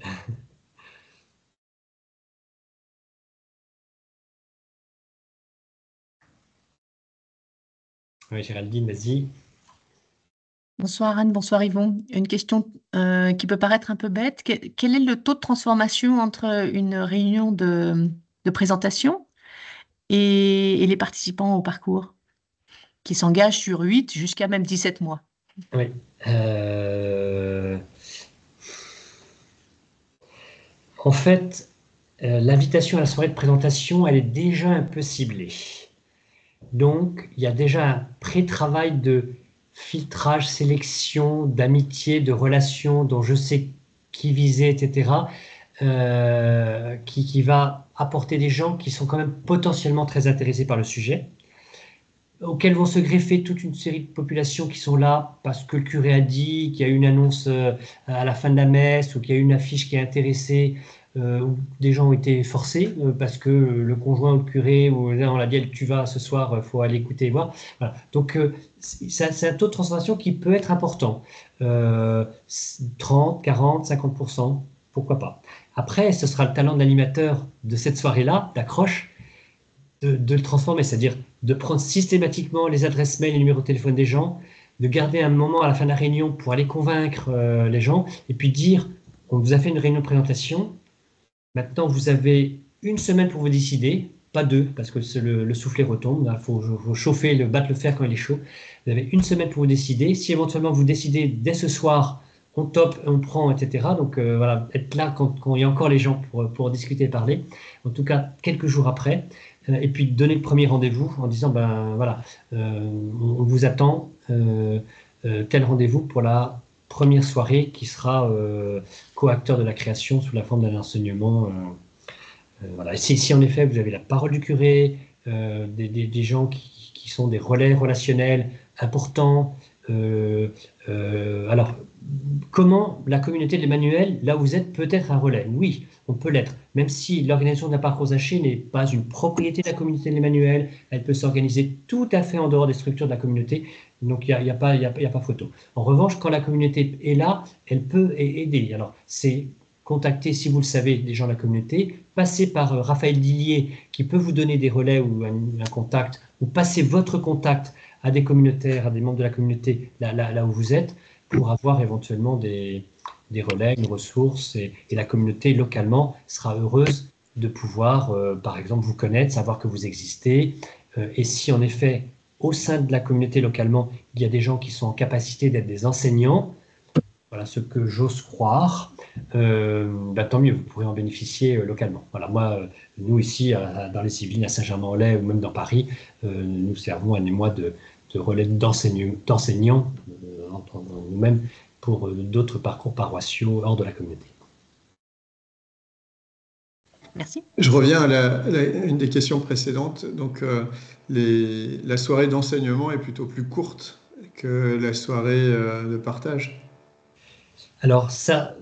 Oui, Géraldine, vas-y. Bonsoir Anne, bonsoir Yvon. Une question qui peut paraître un peu bête. Quel est le taux de transformation entre une réunion de présentation et les participants au parcours qui s'engagent sur 8 jusqu'à même 17 mois? Oui. En fait, l'invitation à la soirée de présentation, elle est déjà un peu ciblée. Donc, il y a déjà un pré-travail de filtrage, sélection, d'amitié, de relations dont je sais qui viser, etc., qui va apporter des gens qui sont quand même potentiellement très intéressés par le sujet, auxquels vont se greffer toute une série de populations qui sont là parce que le curé a dit, qu'il y a une annonce à la fin de la messe, ou qu'il y a une affiche qui est intéressée, où des gens ont été forcés parce que le conjoint ou le curé, ou là on l'a dit, tu vas ce soir, il faut aller écouter et voir. Voilà. Donc c'est un taux de transformation qui peut être important. 30, 40, 50%, pourquoi pas. Après, ce sera le talent de l'animateur de cette soirée-là, d'accroche, de le transformer, c'est-à-dire de prendre systématiquement les adresses mail et les numéros de téléphone des gens, de garder un moment à la fin de la réunion pour aller convaincre les gens, et puis dire, on vous a fait une réunion de présentation, maintenant vous avez une semaine pour vous décider, pas deux, parce que le soufflet retombe, il faut chauffer, battre le fer quand il est chaud, vous avez une semaine pour vous décider, si éventuellement vous décidez dès ce soir, on top, on prend, etc. Donc voilà, être là quand il y a encore les gens pour discuter et parler, en tout cas quelques jours après, et puis donner le premier rendez-vous en disant, ben voilà, on vous attend, tel rendez-vous pour la première soirée qui sera co-acteur de la création sous la forme d'un enseignement. Voilà. Et si en effet vous avez la parole du curé, des gens qui sont des relais relationnels importants, alors comment la communauté de l'Emmanuel, là où vous êtes, peut être un relais? Oui, on peut l'être, même si l'organisation d'un parcours haché n'est pas une propriété de la communauté de l'Emmanuel, elle peut s'organiser tout à fait en dehors des structures de la communauté, donc il n'y a pas photo. En revanche, quand la communauté est là, elle peut aider. Alors, c'est contacter, si vous le savez, des gens de la communauté, passer par Raphaël Dillier, qui peut vous donner des relais ou un contact, ou passer votre contact à des communautaires, à des membres de la communauté, là où vous êtes, pour avoir éventuellement des relais, une ressource, et la communauté localement sera heureuse de pouvoir, par exemple, vous connaître, savoir que vous existez, et si en effet, au sein de la communauté localement, il y a des gens qui sont en capacité d'être des enseignants, voilà ce que j'ose croire, tant mieux, vous pourrez en bénéficier localement. Voilà, moi, nous ici, dans les Yvelines, à Saint-Germain-en-Laye, ou même dans Paris, nous servons un émoi de relais d'enseignants entre nous-mêmes pour d'autres parcours paroissiaux hors de la communauté. Merci. Je reviens à une des questions précédentes. Donc, la soirée d'enseignement est plutôt plus courte que la soirée de partage. Alors, ça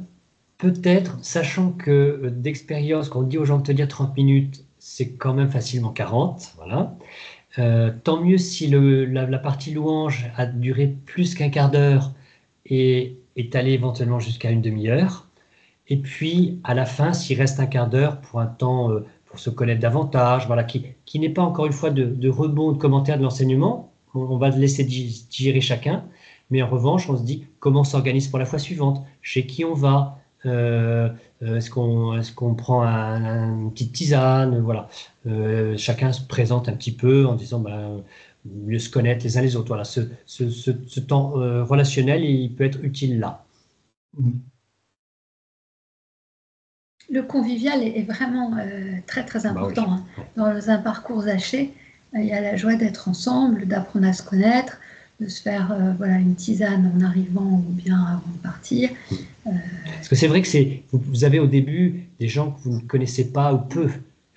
peut-être, sachant que d'expérience, quand on dit aux gens de tenir 30 minutes, c'est quand même facilement 40, voilà. Tant mieux si la partie louange a duré plus qu'un quart d'heure et est allée éventuellement jusqu'à une demi-heure. Et puis, à la fin, s'il reste un quart d'heure pour un temps pour se connaître davantage, voilà, qui n'est pas encore une fois de rebond, de commentaires de l'enseignement, on va laisser digérer chacun, mais en revanche, on se dit comment on s'organise pour la fois suivante, chez qui on va, est-ce qu'on prend une petite tisane, voilà. Chacun se présente un petit peu en disant mieux se connaître les uns les autres. Voilà, ce temps relationnel, il peut être utile là. Le convivial est vraiment très très important. Oui. Hein. Dans un parcours haché, il y a la joie d'être ensemble, d'apprendre à se connaître, de se faire une tisane en arrivant ou bien avant de partir. Parce que c'est vrai que vous avez au début des gens que vous ne connaissez pas ou peu.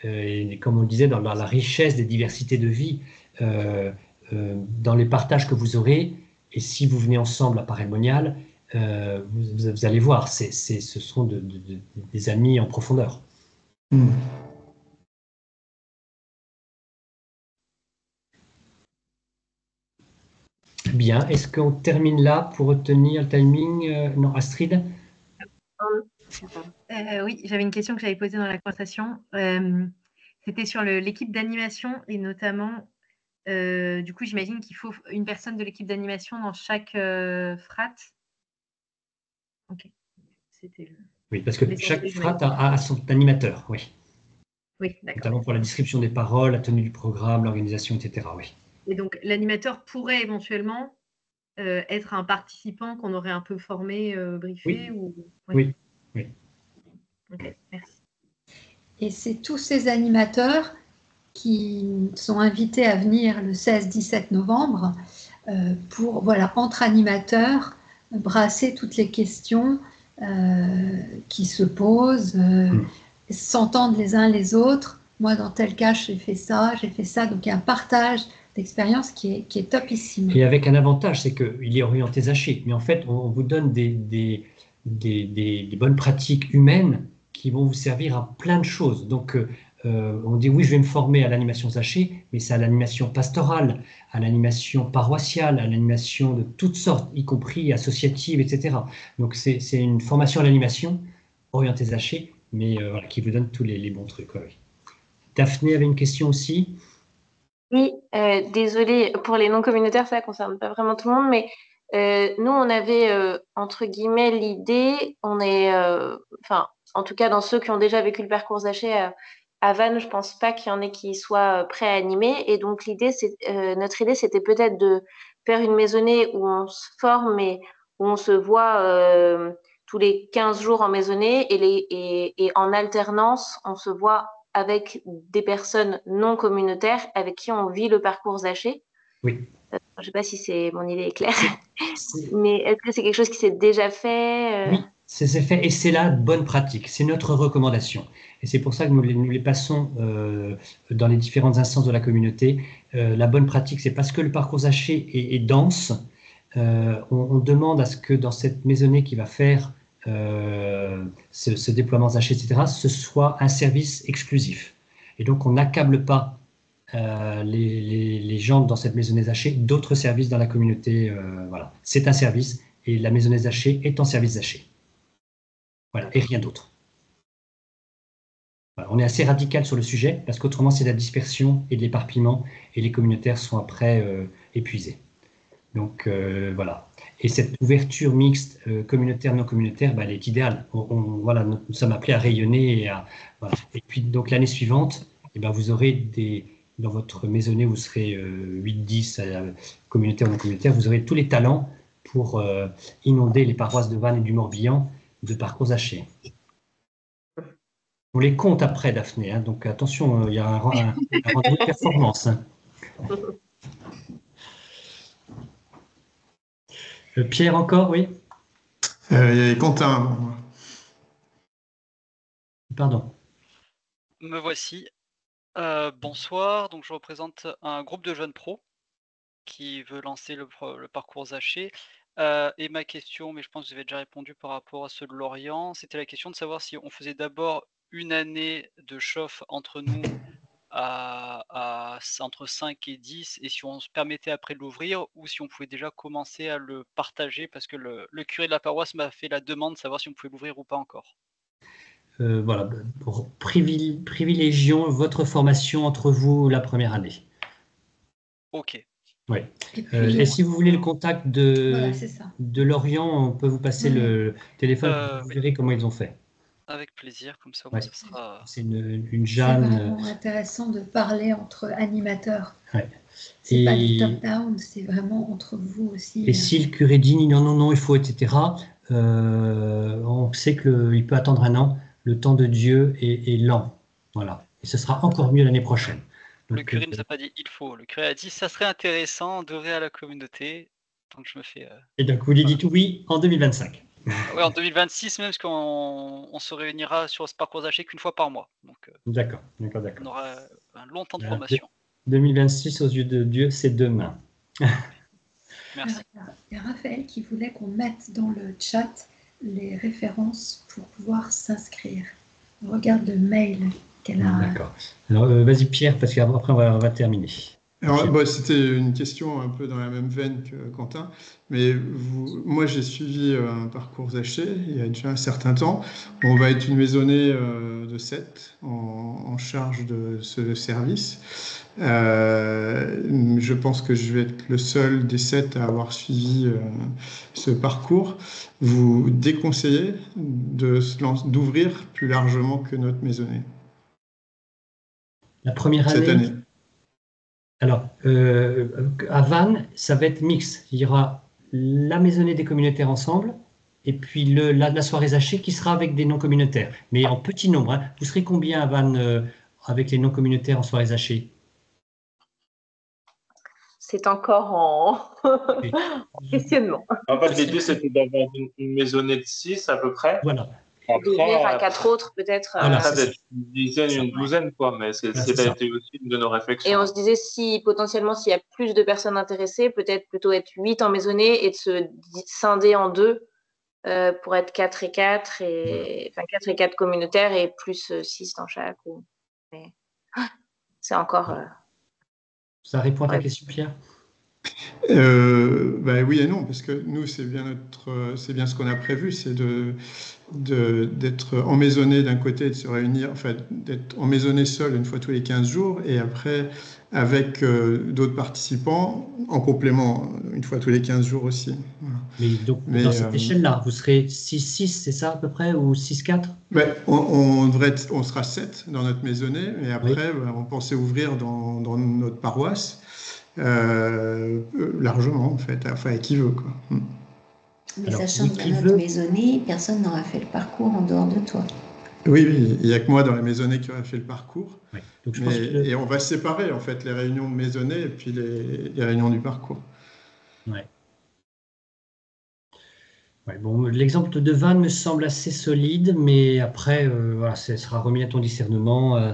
Et comme on le disait, dans la richesse des diversités de vie, dans les partages que vous aurez, et si vous venez ensemble à Paray-Monial, vous allez voir, ce sont des amis en profondeur. Bien, est-ce qu'on termine là pour retenir le timing? Non, Astrid? Oui, j'avais une question que j'avais posée dans la conversation. C'était sur l'équipe d'animation et notamment, du coup, j'imagine qu'il faut une personne de l'équipe d'animation dans chaque frat. Ok. Oui, parce que chaque frat a son animateur, oui. Oui, d'accord. Notamment pour la description des paroles, la tenue du programme, l'organisation, etc. Oui. Et donc, l'animateur pourrait éventuellement être un participant qu'on aurait un peu formé, briefé ou... Oui. Oui. Ok, merci. Et c'est tous ces animateurs qui sont invités à venir le 16-17 novembre pour, voilà, entre animateurs, brasser toutes les questions qui se posent, s'entendre les uns les autres. Moi, dans tel cas, j'ai fait ça. Donc, il y a un partage d'expérience qui est topissime. Et avec un avantage, c'est qu'il est orienté Zaché. Mais en fait, on vous donne des bonnes pratiques humaines qui vont vous servir à plein de choses. Donc, on dit oui, je vais me former à l'animation Zaché, mais c'est à l'animation pastorale, à l'animation paroissiale, à l'animation de toutes sortes, y compris associative, etc. Donc, c'est une formation à l'animation orientée Zaché, mais voilà, qui vous donne tous les bons trucs. Oui. Daphné avait une question aussi. Oui, désolée pour les non-communautaires, ça ne concerne pas vraiment tout le monde, mais nous, on avait, entre guillemets, l'idée, enfin, en tout cas, dans ceux qui ont déjà vécu le parcours Zaché à Vannes, je ne pense pas qu'il y en ait qui soient prêts à animer. Et donc, notre idée, c'était peut-être de faire une maisonnée où on se forme et où on se voit tous les 15 jours en maisonnée et en alternance, on se voit avec des personnes non communautaires avec qui on vit le parcours Zaché. Oui. Je ne sais pas si mon idée est claire, mais est-ce que c'est quelque chose qui s'est déjà fait? Oui, c'est fait et c'est la bonne pratique. C'est notre recommandation. Et c'est pour ça que nous les passons dans les différentes instances de la communauté. La bonne pratique, c'est parce que le parcours Zaché est dense. On demande à ce que dans cette maisonnée qui va faire ce déploiement Zaché, etc., ce soit un service exclusif. Et donc, on n'accable pas les gens dans cette maisonnée Zaché d'autres services dans la communauté. Voilà. C'est un service et la maisonnée Zaché est en service Zaché. Voilà, et rien d'autre. Voilà, on est assez radical sur le sujet parce qu'autrement, c'est la dispersion et de l'éparpillement et les communautaires sont après épuisés. Donc voilà. Et cette ouverture mixte communautaire, non communautaire, elle est idéale. Voilà, nous sommes appelés à rayonner. Voilà. Et puis donc l'année suivante, vous aurez dans votre maisonnée, vous serez 8-10 communautaires ou non communautaires, vous aurez tous les talents pour inonder les paroisses de Vannes et du Morbihan de parcours Zaché. On les compte après, Daphné, hein, donc attention, il y a un rendez-vous de performance. Hein. Pierre encore, oui. Il y avait Quentin. Pardon. Me voici. Bonsoir, donc je représente un groupe de jeunes pros qui veut lancer le parcours Zaché. Et ma question, mais je pense que vous avez déjà répondu par rapport à ceux de Lorient, c'était la question de savoir si on faisait d'abord une année de chauffe entre nous entre 5 et 10 et si on se permettait après de l'ouvrir ou si on pouvait déjà commencer à le partager parce que le curé de la paroisse m'a fait la demande de savoir si on pouvait l'ouvrir ou pas encore. Voilà, privilégions votre formation entre vous la première année. Ok. Ouais. Et si vous voulez le contact de Lorient, on peut vous passer le téléphone, vous verrez comment ils ont fait. Avec plaisir, comme ça, moi, ce sera... C'est une Jeanne... C'est vraiment intéressant de parler entre animateurs. Ouais. C'est pas du top-down, c'est vraiment entre vous aussi. Et si le curé dit non, il faut, etc., on sait qu'il peut attendre un an. Le temps de Dieu est lent. Voilà. Et ce sera encore mieux l'année prochaine. Donc, le curé ne nous a pas dit il faut. Le curé a dit ça serait intéressant d'ouvrir à la communauté. Donc je me fais... Et donc vous lui dites oui en 2025. Oui, en 2026 même, parce qu'on se réunira sur ce parcours Zaché qu'une fois par mois. Donc, d'accord. On aura un long temps de formation. 2026 aux yeux de Dieu, c'est demain. Merci. Il y a Raphaël qui voulait qu'on mette dans le chat les références pour pouvoir s'inscrire. On regarde le mail qu'elle a. D'accord. Alors, vas-y Pierre, parce qu'après on va terminer. Alors, bon, c'était une question un peu dans la même veine que Quentin, mais moi j'ai suivi un parcours Zaché il y a déjà un certain temps. On va être une maisonnée de 7 en charge de ce service. Je pense que je vais être le seul des 7 à avoir suivi ce parcours. Vous déconseillez d'ouvrir plus largement que notre maisonnée La première cette année. Alors, à Vannes, ça va être mix. Il y aura la maisonnée des communautaires ensemble et puis la soirée Zaché qui sera avec des non-communautaires, mais en petit nombre. Hein. Vous serez combien à Vannes avec les non-communautaires en soirée Zaché? C'est encore en questionnement. En fait, l'idée, c'était d'avoir une maisonnée de 6 à peu près. Voilà. D'ouvrir à 4 autres, peut-être. Voilà, Ça c'est d'être une dizaine, une douzaine, quoi. Mais ça a été aussi une de nos réflexions. Et on se disait, potentiellement, s'il y a plus de personnes intéressées, peut-être plutôt être 8 en maisonnée et de se scinder en 2 pour être 4 et 4, enfin 4 et 4 communautaires et plus 6 dans chaque. Mais c'est encore. Ça répond à ta question, Pierre? Oui et non, parce que nous, c'est bien ce qu'on a prévu, c'est d'être emmaisonné d'un côté, de se réunir, enfin, d'être emmaisonné seul une fois tous les 15 jours, et après, avec d'autres participants, en complément, une fois tous les 15 jours aussi. Voilà. Mais dans cette échelle-là, vous serez 6-6, c'est ça à peu près, ou 6-4? On sera 7 dans notre maisonnée, et après, oui. On pensait ouvrir dans notre paroisse. Largement en fait, enfin qui veut quoi. Mais sachant que dans notre maisonnée, personne n'aura fait le parcours en dehors de toi. Oui, il n'y a que moi dans les maisonnées qui aura fait le parcours. Oui. Donc, Et on va séparer en fait les réunions de maisonnée et puis les réunions du parcours. Ouais. Ouais, bon, l'exemple de Vannes me semble assez solide, mais après, voilà, ça sera remis à ton discernement.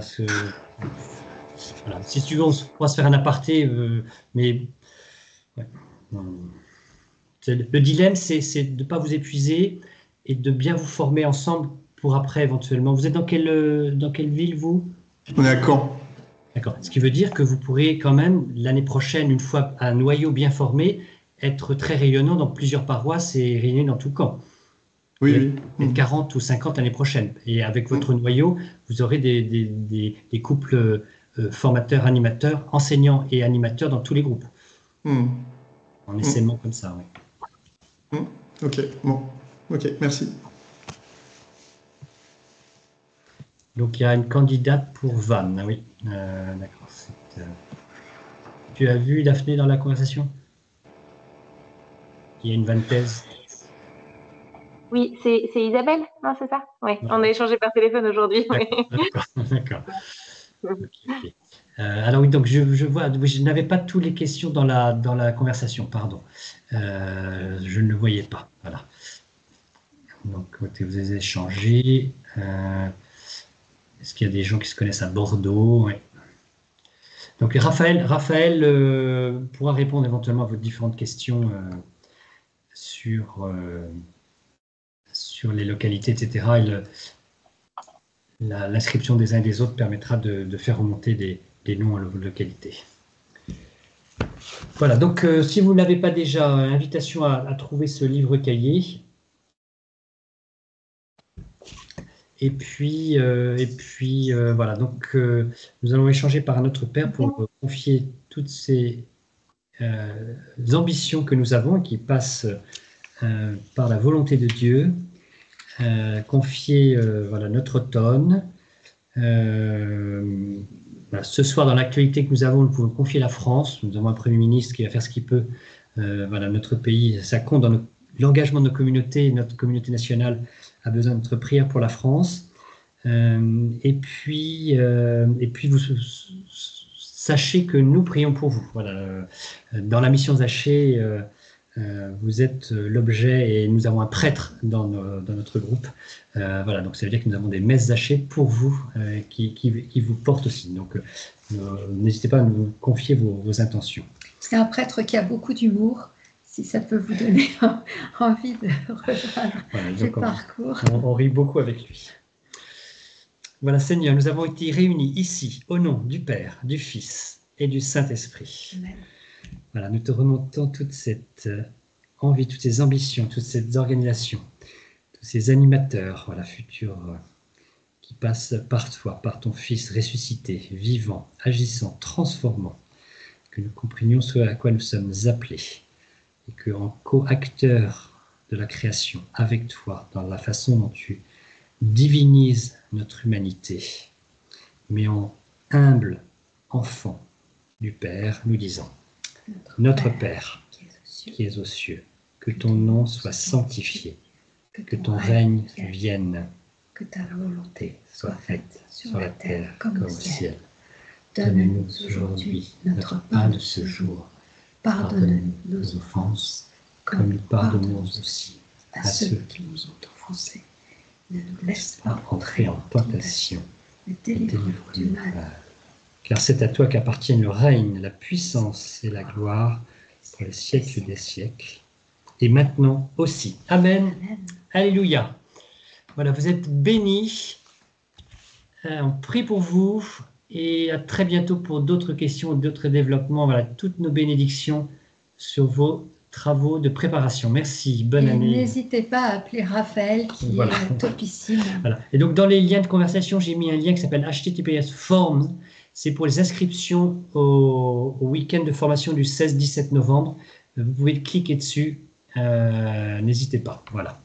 Voilà. Si tu veux, on pourra se faire un aparté, mais ouais. Le dilemme, c'est de ne pas vous épuiser et de bien vous former ensemble pour après éventuellement. Vous êtes dans quelle ville, vous? On est à Caen. D'accord. Ce qui veut dire que vous pourrez quand même, l'année prochaine, une fois un noyau bien formé, être très rayonnant dans plusieurs paroisses et rayonner dans tout Caen. Oui. Peut-être 40 ou 50 l'année prochaine. Et avec votre noyau, vous aurez des couples formateurs, animateurs, enseignants et animateurs dans tous les groupes. En essaimant comme ça, oui. Ok, bon. Ok, merci. Donc, il y a une candidate pour Vannes, oui. D'accord. Tu as vu Daphné dans la conversation? Il y a une vantaise. Oui, c'est Isabelle, non, c'est ça? Oui, on a échangé par téléphone aujourd'hui. D'accord. Okay. Alors oui, donc je vois, je n'avais pas toutes les questions dans la conversation, pardon. Je ne le voyais pas, voilà. Donc, vous avez échangé. Est-ce qu'il y a des gens qui se connaissent à Bordeaux? Oui. Donc Raphaël pourra répondre éventuellement à vos différentes questions sur les localités, etc. L'inscription des uns et des autres permettra de faire remonter des noms à localité. Voilà, donc si vous ne l'avez pas déjà, invitation à trouver ce livre cahier. Et puis voilà, donc nous allons échanger par notre Père pour confier toutes ces ambitions que nous avons et qui passent par la volonté de Dieu, confier voilà, notre automne. Voilà, ce soir, dans l'actualité que nous avons, nous pouvons confier la France. Nous avons un Premier ministre qui va faire ce qu'il peut. Voilà, notre pays, ça compte dans l'engagement de nos communautés. Notre communauté nationale a besoin de notre prière pour la France. Et puis vous sachez que nous prions pour vous. Voilà, dans la mission Zaché, vous êtes l'objet et nous avons un prêtre dans notre groupe. Voilà, donc ça veut dire que nous avons des messes Zachée pour vous qui vous portent aussi. Donc n'hésitez pas à nous confier vos intentions. C'est un prêtre qui a beaucoup d'humour, si ça peut vous donner envie de rejoindre le parcours. On rit beaucoup avec lui. Voilà, Seigneur, nous avons été réunis ici au nom du Père, du Fils et du Saint-Esprit. Amen. Voilà, nous te remontons toute cette envie, toutes ces ambitions, toutes ces organisations, tous ces animateurs, voilà, futurs, qui passent par toi, par ton Fils ressuscité, vivant, agissant, transformant, que nous comprenions ce à quoi nous sommes appelés, et qu'en co-acteurs de la création, avec toi, dans la façon dont tu divinises notre humanité, mais en humble enfant du Père, nous disons, Notre Père, qui es aux cieux, que ton nom soit sanctifié, que ton règne vienne, que ta volonté soit faite sur la terre comme au ciel. Donne-nous aujourd'hui notre pain de ce jour. Pardonne-nous nos offenses, comme nous pardonnons aussi à ceux qui nous ont offensés. Ne nous laisse pas entrer en tentation, mais délivre-nous du mal. Car c'est à toi qu'appartiennent le règne, la puissance et la gloire pour les siècles des siècles, et maintenant aussi. Amen. Alléluia. Voilà, vous êtes bénis. On prie pour vous et à très bientôt pour d'autres questions, d'autres développements. Voilà, toutes nos bénédictions sur vos travaux de préparation. Merci, bonne année. N'hésitez pas à appeler Raphaël qui est topissime. Voilà. Et donc dans les liens de conversation, j'ai mis un lien qui s'appelle HTTPS Forms. C'est pour les inscriptions au week-end de formation du 16-17 novembre. Vous pouvez cliquer dessus. N'hésitez pas. Voilà.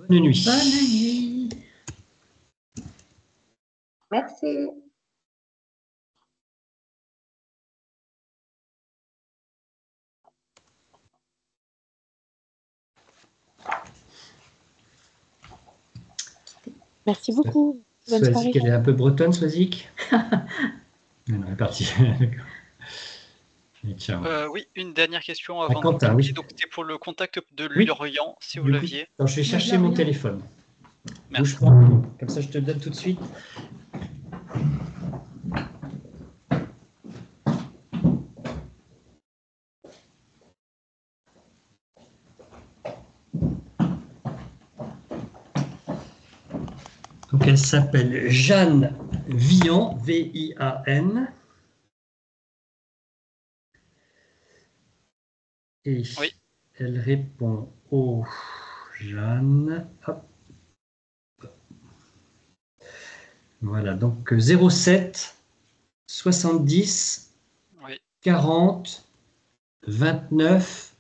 Bonne nuit. Bonne nuit. Merci. Merci beaucoup. Bonne soirée. Swazik, elle est un peu bretonne, Swazik. Non, elle est partie. Oui, une dernière question avant Quentin, de oui. Donc c'était pour le contact de Oui. Lorient, si vous Du coup, l'aviez. alors, je vais chercher mon téléphone. Merci. Bouge pas. Comme ça, je te le donne tout de suite. Donc, elle s'appelle Jeanne Vian, V-I-A-N. Et Oui. elle répond au Jeanne. Hop. Voilà, donc 07 70 Oui. 40 29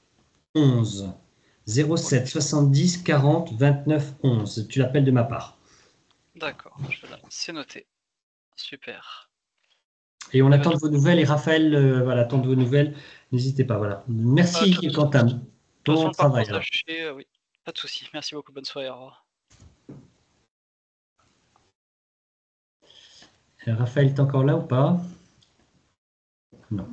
11. 07 70 40 29 11. Tu l'appelles de ma part. D'accord, c'est noté. Super. Et on attend de vos nouvelles. Et Raphaël, voilà, attend de vos nouvelles. N'hésitez pas. Voilà. Merci, Quentin. De toute façon, Bon le travail. parcours Zachée, oui, pas de souci. Merci beaucoup. Bonne soirée. Au revoir. Raphaël, t'es encore là ou pas? Non.